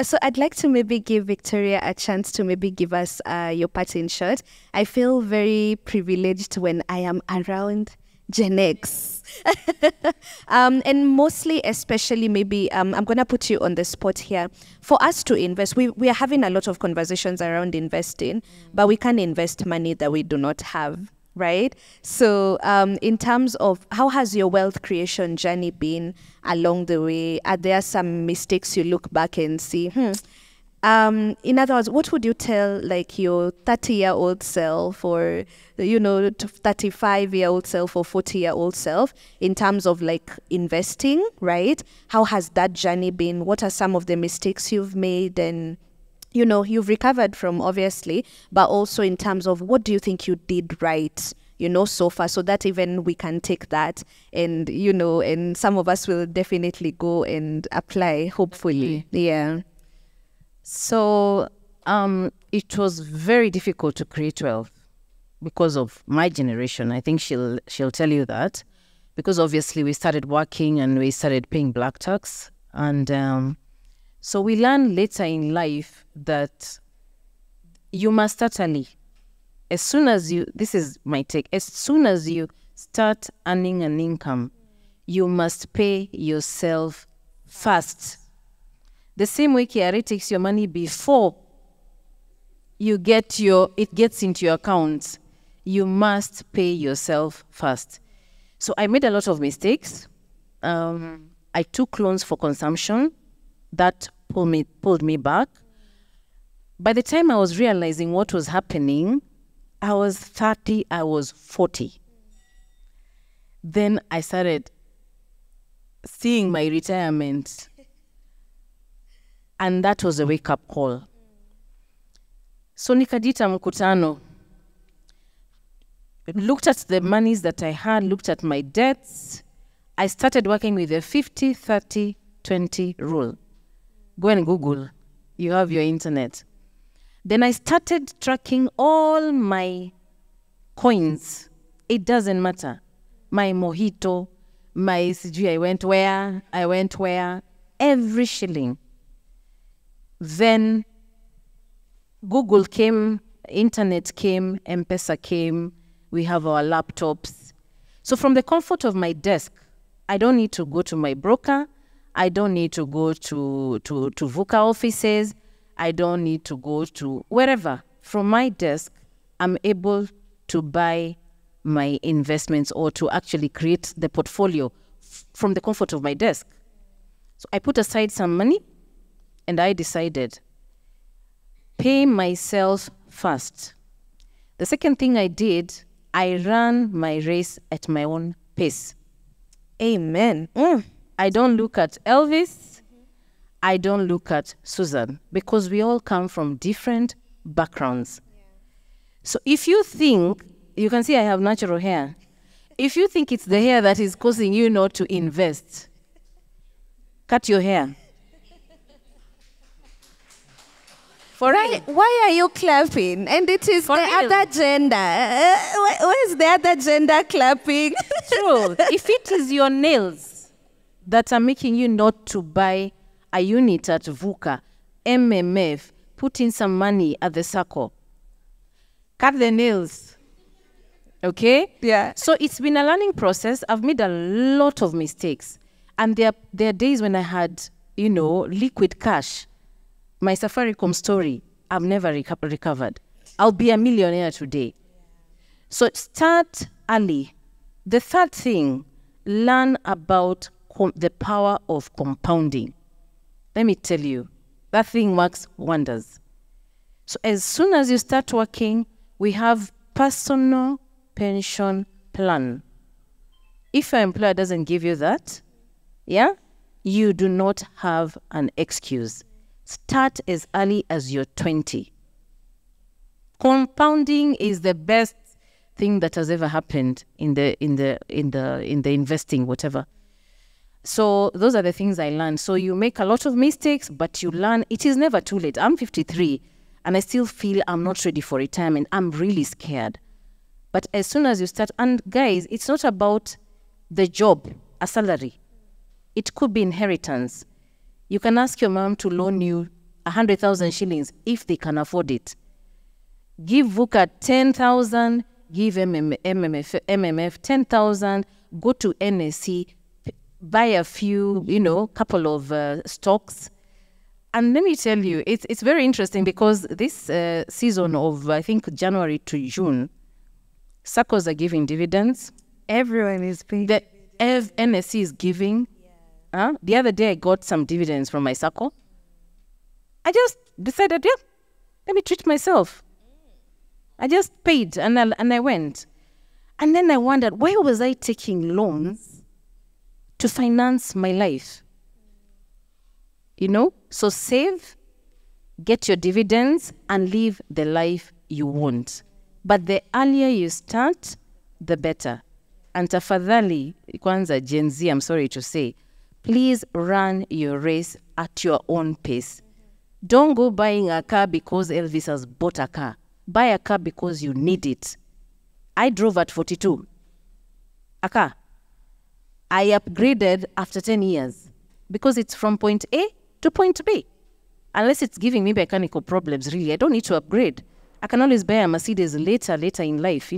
So I'd like to maybe give Victoria a chance to maybe give us your part in short. I feel very privileged when I am around Gen X. And mostly, especially maybe, I'm going to put you on the spot here. For us to invest, we are having a lot of conversations around investing, but we can't invest money that we do not have, right? So in terms of how has your wealth creation journey been along the way? Are there some mistakes you look back and see? In other words, what would you tell like your 30-year-old self or, 35-year-old self or 40-year-old self in terms of like investing, right? How has that journey been? What are some of the mistakes you've made and, you've recovered from, obviously, but also in terms of what do you think you did right, so far, so that even we can take that and, and some of us will definitely go and apply, hopefully. Yeah. So it was very difficult to create wealth because of my generation. I think she'll tell you that, because obviously we started working and we started paying black tax. And so we learned later in life that you must start early. As soon as this is my take, as soon as you start earning an income, you must pay yourself first. The same way KRA takes your money before it gets into your account, you must pay yourself first. So I made a lot of mistakes. I took loans for consumption. That pulled me back. By the time I was realizing what was happening, I was 30, I was 40. Then I started seeing my retirement. And that was a wake-up call. So nikajita mkutano. Looked at the monies that I had, looked at my debts. I started working with a 50, 30, 20 rule. Go and Google. You have your internet. Then I started tracking all my coins. It doesn't matter. My mojito, my CG, I went where, every shilling. Then Google came, internet came, M-Pesa came, we have our laptops. So from the comfort of my desk, I don't need to go to my broker, I don't need to go to VUCA offices, I don't need to go to wherever. From my desk, I'm able to buy my investments or to actually create the portfolio from the comfort of my desk. So I put aside some money, and I decided, pay myself first. The second thing I did, I ran my race at my own pace. Amen. I don't look at Elvis. I don't look at Susan, because we all come from different backgrounds. Yeah. So if you think, you can see I have natural hair. If you think it's the hair that is causing you not to invest, cut your hair. Why are you clapping? And it is other gender. Where's the other gender clapping? True. If it is your nails that are making you not to buy a unit at VUCA, MMF, put in some money at the circle, cut the nails. Okay? Yeah. So it's been a learning process. I've made a lot of mistakes. And there are days when I had, liquid cash. My Safaricom story, I've never recovered. I'll be a millionaire today. So start early. The third thing, learn about the power of compounding. Let me tell you, that thing works wonders. So as soon as you start working, we have personal pension plan. If your employer doesn't give you that, you do not have an excuse. Start as early as you're 20. Compounding is the best thing that has ever happened in the investing, whatever. So those are the things I learned. So you make a lot of mistakes, but you learn. It is never too late. I'm 53 and I still feel I'm not ready for retirement. I'm really scared. But as soon as you start, and guys, it's not about the job, a salary. It could be inheritance. You can ask your mom to loan you 100,000 shillings if they can afford it. Give VUCA 10,000, give MMF 10,000, go to NSC, buy a few, couple of stocks. And let me tell you, it's very interesting because this season of, I think, January to June, SACCOs are giving dividends. Everyone is paying. The NSC is giving. The other day, I got some dividends from my SACCO. I just decided, let me treat myself. I just paid and I went. And then I wondered, why was I taking loans to finance my life? So save, get your dividends, and live the life you want. But the earlier you start, the better. And tafadhali, kwanza Gen Z, I'm sorry to say, please run your race at your own pace. Don't go buying a car because Elvis has bought a car. Buy a car because you need it. I drove at 42. A car. I upgraded after 10 years because it's from point A to point B. Unless it's giving me mechanical problems, really, I don't need to upgrade. I can always buy a Mercedes later in life,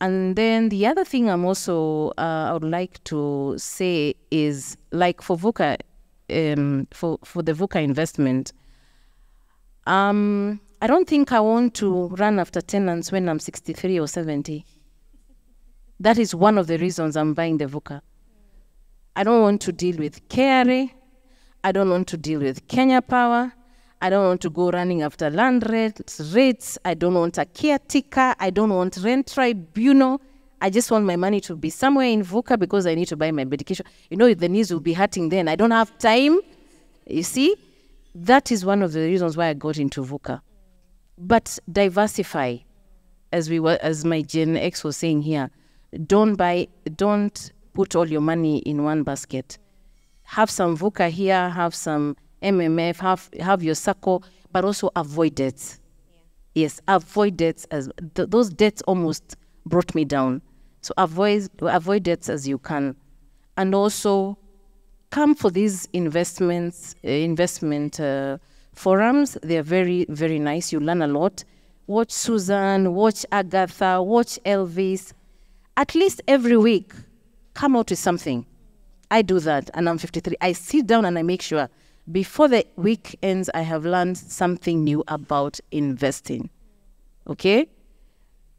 And then the other thing I'm also, I would like to say is, like for VUCA, for the VUCA investment, I don't think I want to run after tenants when I'm 63 or 70. That is one of the reasons I'm buying the VUCA. I don't want to deal with KRA. I don't want to deal with Kenya Power. I don't want to go running after land rates. I don't want a caretaker. I don't want rent tribunal. I just want my money to be somewhere in VUCA because I need to buy my medication. The knees will be hurting then. I don't have time. You see? That is one of the reasons why I got into VUCA. But diversify, as my Gen X was saying here. Don't put all your money in one basket. Have some VUCA here, have some MMF, have your SACCO, but also avoid debts. Yeah. Yes, avoid debts. Those debts almost brought me down. So avoid debts as you can. And also come for these investment forums. They're very, very nice. You learn a lot. Watch Susan, watch Agatha, watch Elvis. At least every week, come out with something. I do that, and I'm 53. I sit down and I make sure before the week ends, I have learned something new about investing. Okay?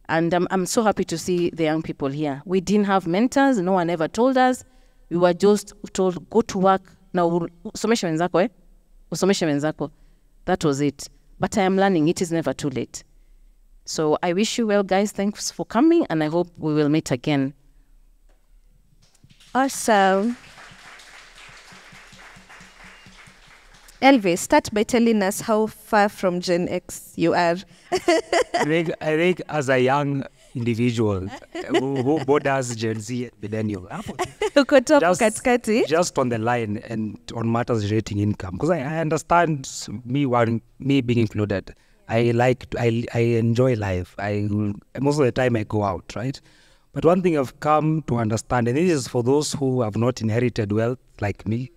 And I'm so happy to see the young people here. We didn't have mentors. No one ever told us. We were just told, go to work. Now, usomeshe wenzako, usomeshe wenzako. That was it. But I am learning. It is never too late. So I wish you well, guys. Thanks for coming, and I hope we will meet again. Awesome. Elvis, start by telling us how far from Gen X you are. I think as a young individual who borders Gen Z and millennial, just on the line and on matters relating income, because I understand me being included. I enjoy life. Most of the time I go out, right? But one thing I've come to understand, and this is for those who have not inherited wealth like me,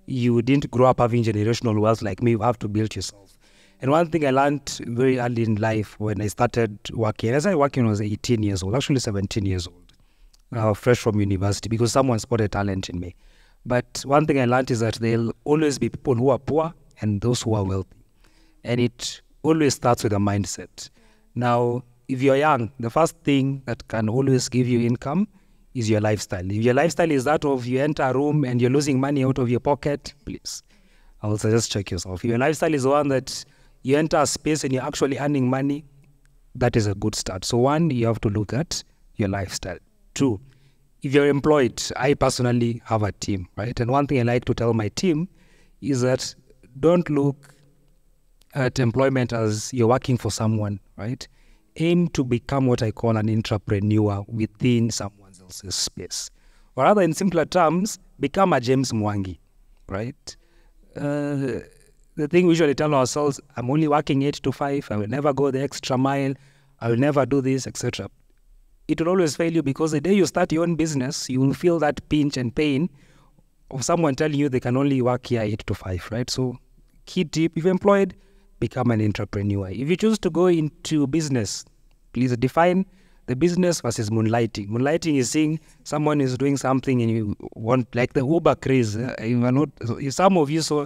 you didn't grow up having generational wealth like me, you have to build yourself. And one thing I learned very early in life when I started working, and I started working when I was 18 years old, actually 17 years old, fresh from university, because someone spotted talent in me. But one thing I learned is that there'll always be people who are poor and those who are wealthy. And it always starts with a mindset. Now, if you're young, the first thing that can always give you income is your lifestyle. If your lifestyle is that of you enter a room and you're losing money out of your pocket, please, I will suggest check yourself. If your lifestyle is one that you enter a space and you're actually earning money, that is a good start. So one, you have to look at your lifestyle. Two, if you're employed, I personally have a team, right? And one thing I like to tell my team is that don't look at employment as you're working for someone, right? aim to become what I call an entrepreneur within someone else's space. Or rather, in simpler terms, become a James Mwangi, right? The thing we usually tell ourselves, I'm only working 8 to 5, I will never go the extra mile, I will never do this, etc. It will always fail you, because the day you start your own business, you will feel that pinch and pain of someone telling you they can only work here 8 to 5, right? So, key tip, if you're employed, become an entrepreneur. If you choose to go into business, please define the business versus moonlighting. Moonlighting is seeing someone is doing something and you want, like the Uber craze. You are not, if some of you saw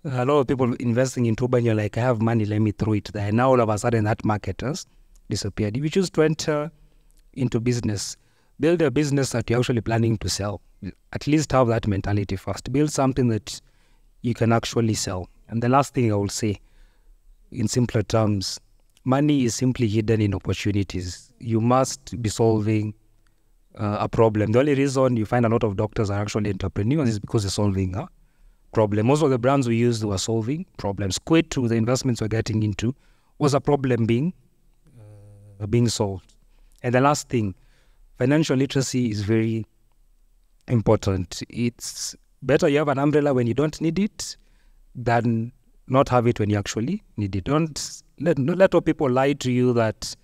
a lot of people investing in Uber and you're like, I have money, let me throw it there. And now all of a sudden that market has disappeared. If you choose to enter into business, build a business that you're actually planning to sell. At least have that mentality first. Build something that you can actually sell. And the last thing I will say, in simpler terms, money is simply hidden in opportunities. You must be solving a problem. The only reason you find a lot of doctors are actually entrepreneurs is because they're solving a problem. Most of the brands we used were solving problems. Quid to the investments we're getting into was a problem being solved. And the last thing, financial literacy is very important. It's better you have an umbrella when you don't need it than not have it when you actually need it. Don't let all people lie to you that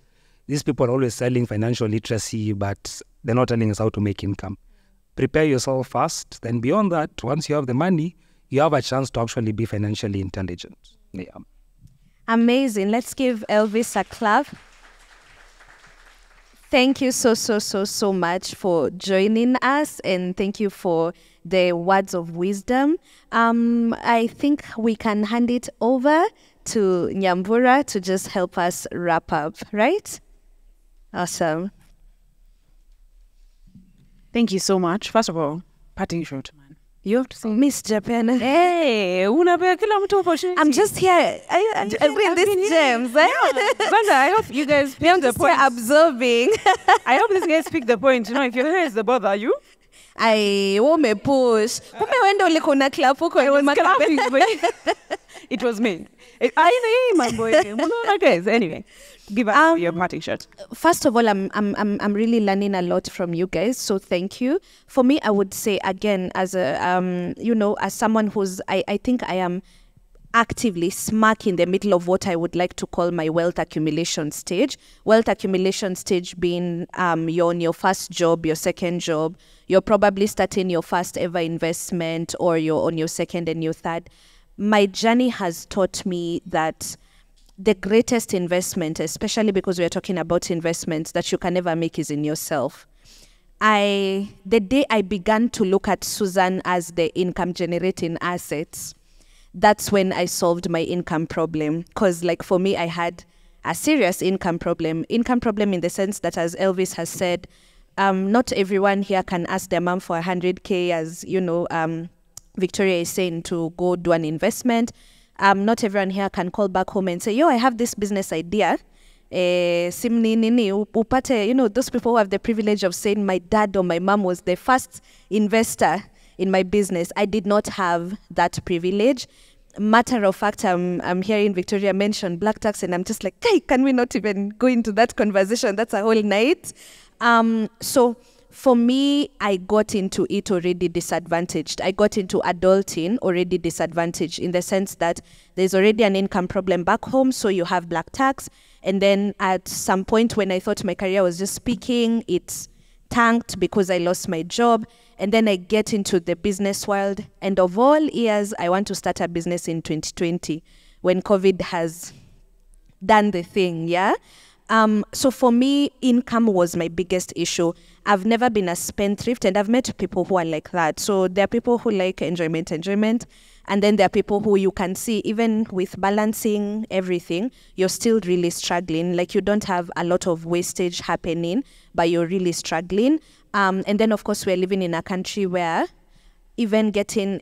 these people are always selling financial literacy, but they're not telling us how to make income. Prepare yourself first. Then beyond that, once you have the money, you have a chance to actually be financially intelligent. Yeah. Amazing. Let's give Elvis a clap. Thank you so much for joining us, and thank you for the words of wisdom. I think we can hand it over to Nyambura to just help us wrap up, right? Awesome. Thank you so much. First of all, parting shot, man. You have to say, Miss Japan. hey, unapea kila mtu opportunity. I'm just here. I with these gems. Banda, I hope you guys pick the point. Absorbing. I hope these guys pick the point. You know, if your hair is the bother you. I wome push. Kumbe wendo uliko na clap huko. I was clapping. It was me. I know my boy. Guys, anyway, give us your parting shot. First of all, I'm really learning a lot from you guys, so thank you. For me, I would say again, as a as someone who's I think I am actively smack in the middle of what I would like to call my wealth accumulation stage. Wealth accumulation stage being you're on your first job, your second job, you're probably starting your first ever investment, or you're on your second and your third. My journey has taught me that the greatest investment, especially because we're talking about investments, that you can never make is in yourself. The day I began to look at Susan as the income generating assets, that's when I solved my income problem. Because like for me, I had a serious income problem in the sense that, as Elvis has said, not everyone here can ask their mom for 100K, as Victoria is saying, to go do an investment. Not everyone here can call back home and say, yo, I have this business idea. Simni nini upate, those people who have the privilege of saying my dad or my mom was the first investor in my business. I did not have that privilege. Matter of fact, I'm hearing Victoria mention black tax, and I'm just like, hey, can we not even go into that conversation? That's a whole night. So for me, I got into it already disadvantaged. I got into adulting already disadvantaged, in the sense that there's already an income problem back home, so you have black tax. And then at some point when I thought my career was just peaking, it tanked because I lost my job. And then I get into the business world. And of all years, I want to start a business in 2020 when COVID has done the thing, yeah? So for me, income was my biggest issue. I've never been a spendthrift, and I've met people who are like that. So there are people who like enjoyment. And then there are people who you can see, even with balancing everything, you're still really struggling. Like you don't have a lot of wastage happening, but you're really struggling. And then, of course, we're living in a country where even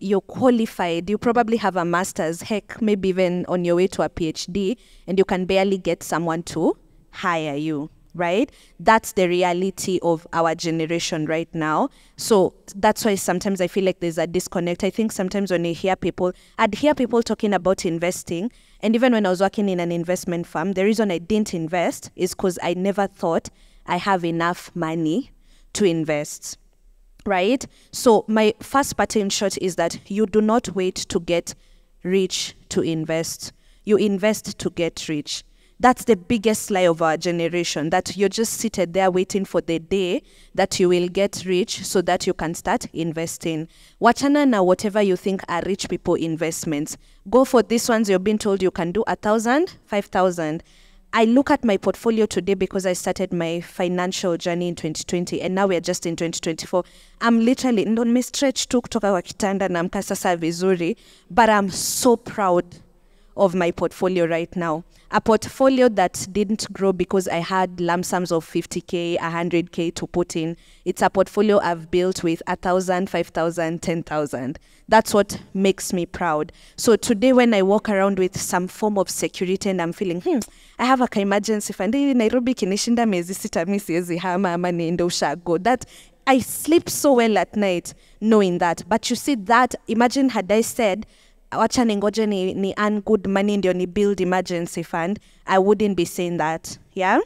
you're qualified, you probably have a master's, heck, maybe even on your way to a PhD, and you can barely get someone to hire you. right? That's the reality of our generation right now. So that's why sometimes I feel like there's a disconnect. I think sometimes when I'd hear people talking about investing, and even when I was working in an investment firm, the reason I didn't invest is because I never thought I have enough money to invest, right? So my first part in short is that you do not wait to get rich to invest. You invest to get rich. That's the biggest lie of our generation, that you're just seated there waiting for the day that you will get rich so that you can start investing. Wachana na whatever you think are rich people investments. Go for these ones you've been told you can do 1,000, 5,000. I look at my portfolio today because I started my financial journey in 2020 and now we're just in 2024. I'm literally, ndo nimestretch tu kutoka kwa kitanda na amka sasa vizuri, but I'm so proud of my portfolio right now. A portfolio that didn't grow because I had lump sums of 50K, 100K to put in. It's a portfolio I've built with 1,000, 5,000, 10,000. That's what makes me proud. So today when I walk around with some form of security and I'm feeling, I have a emergency fund. Nairobi kinishinda miezi sita mi siwezi hama ama niende ushago. That I sleep so well at night knowing that. But you see that, imagine had I said, wacha ningoje ni earn good money ndio ni build emergency fund, I wouldn't be saying that, yeah?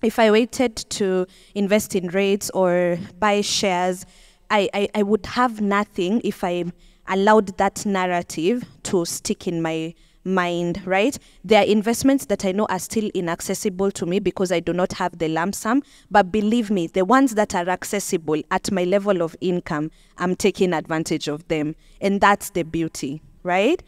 If I waited to invest in rates or buy shares, I would have nothing if I allowed that narrative to stick in my mind, right? There are investments that I know are still inaccessible to me because I do not have the lump sum, but believe me, the ones that are accessible at my level of income, I'm taking advantage of them, and that's the beauty, right?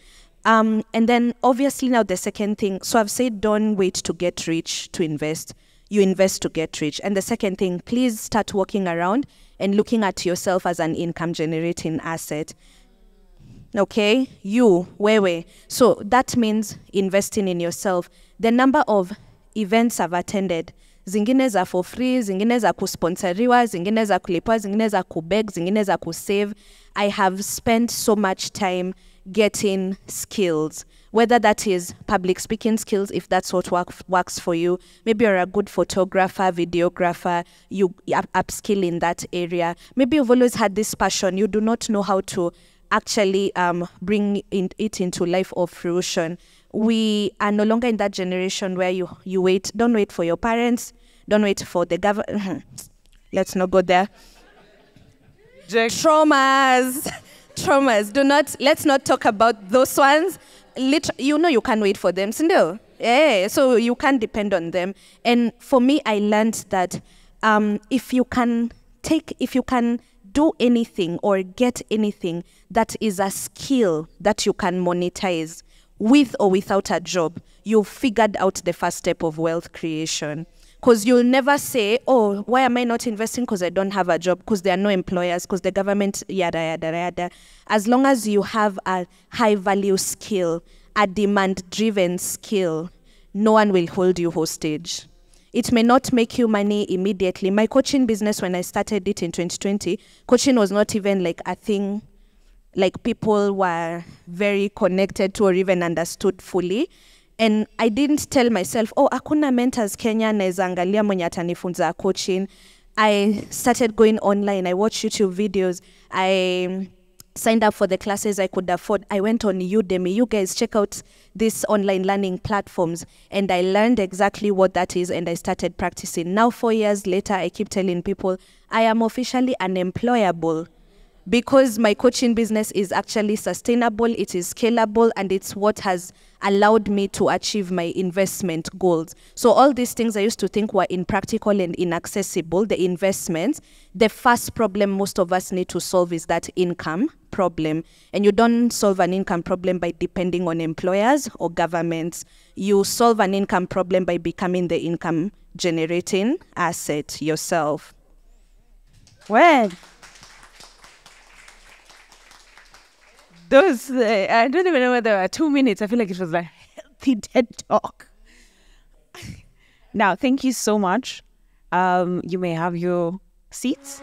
And then obviously now the second thing, so I've said don't wait to get rich to invest. You invest to get rich. And the second thing, please start walking around and looking at yourself as an income generating asset. Okay, you, wewe. So that means investing in yourself. The number of events I've attended, zingine za for free, zingine za kusponsoriwa, zingine za kulipwa, zingine za kubeg, zingine za kusave. I have spent so much time getting skills, whether that is public speaking skills, if that's what works for you. Maybe you're a good photographer, videographer, you upskill in that area. Maybe you've always had this passion, you do not know how to actually bring it into life of fruition. We are no longer in that generation where you wait, don't wait for your parents, don't wait for the government. Let's not go there. Traumas. Let's not talk about those ones. You can't wait for them, so you can't depend on them. And for me, I learned that if you can do anything or get anything that is a skill that you can monetize with or without a job, you've figured out the first step of wealth creation. Because you'll never say, oh, why am I not investing? Because I don't have a job, because there are no employers, because the government, yada, yada, yada. As long as you have a high-value skill, a demand-driven skill, no one will hold you hostage. It may not make you money immediately. My coaching business, when I started it in 2020, coaching was not even like a thing like people were very connected to or even understood fully. And I didn't tell myself, oh, hakuna mentors Kenya naeza angalia mwenye atanifunza coaching. I started going online. I watched YouTube videos. I signed up for the classes I could afford. I went on Udemy. You guys check out these online learning platforms. And I learned exactly what that is and I started practicing. Now, 4 years later, I keep telling people I am officially unemployable, because my coaching business is actually sustainable, it is scalable, and it's what has allowed me to achieve my investment goals. So all these things I used to think were impractical and inaccessible, the investments, the first problem most of us need to solve is that income problem. And you don't solve an income problem by depending on employers or governments. You solve an income problem by becoming the income generating asset yourself. Well, those, I don't even know whether there were 2 minutes. I feel like it was like healthy TED talk. Now, thank you so much. You may have your seats.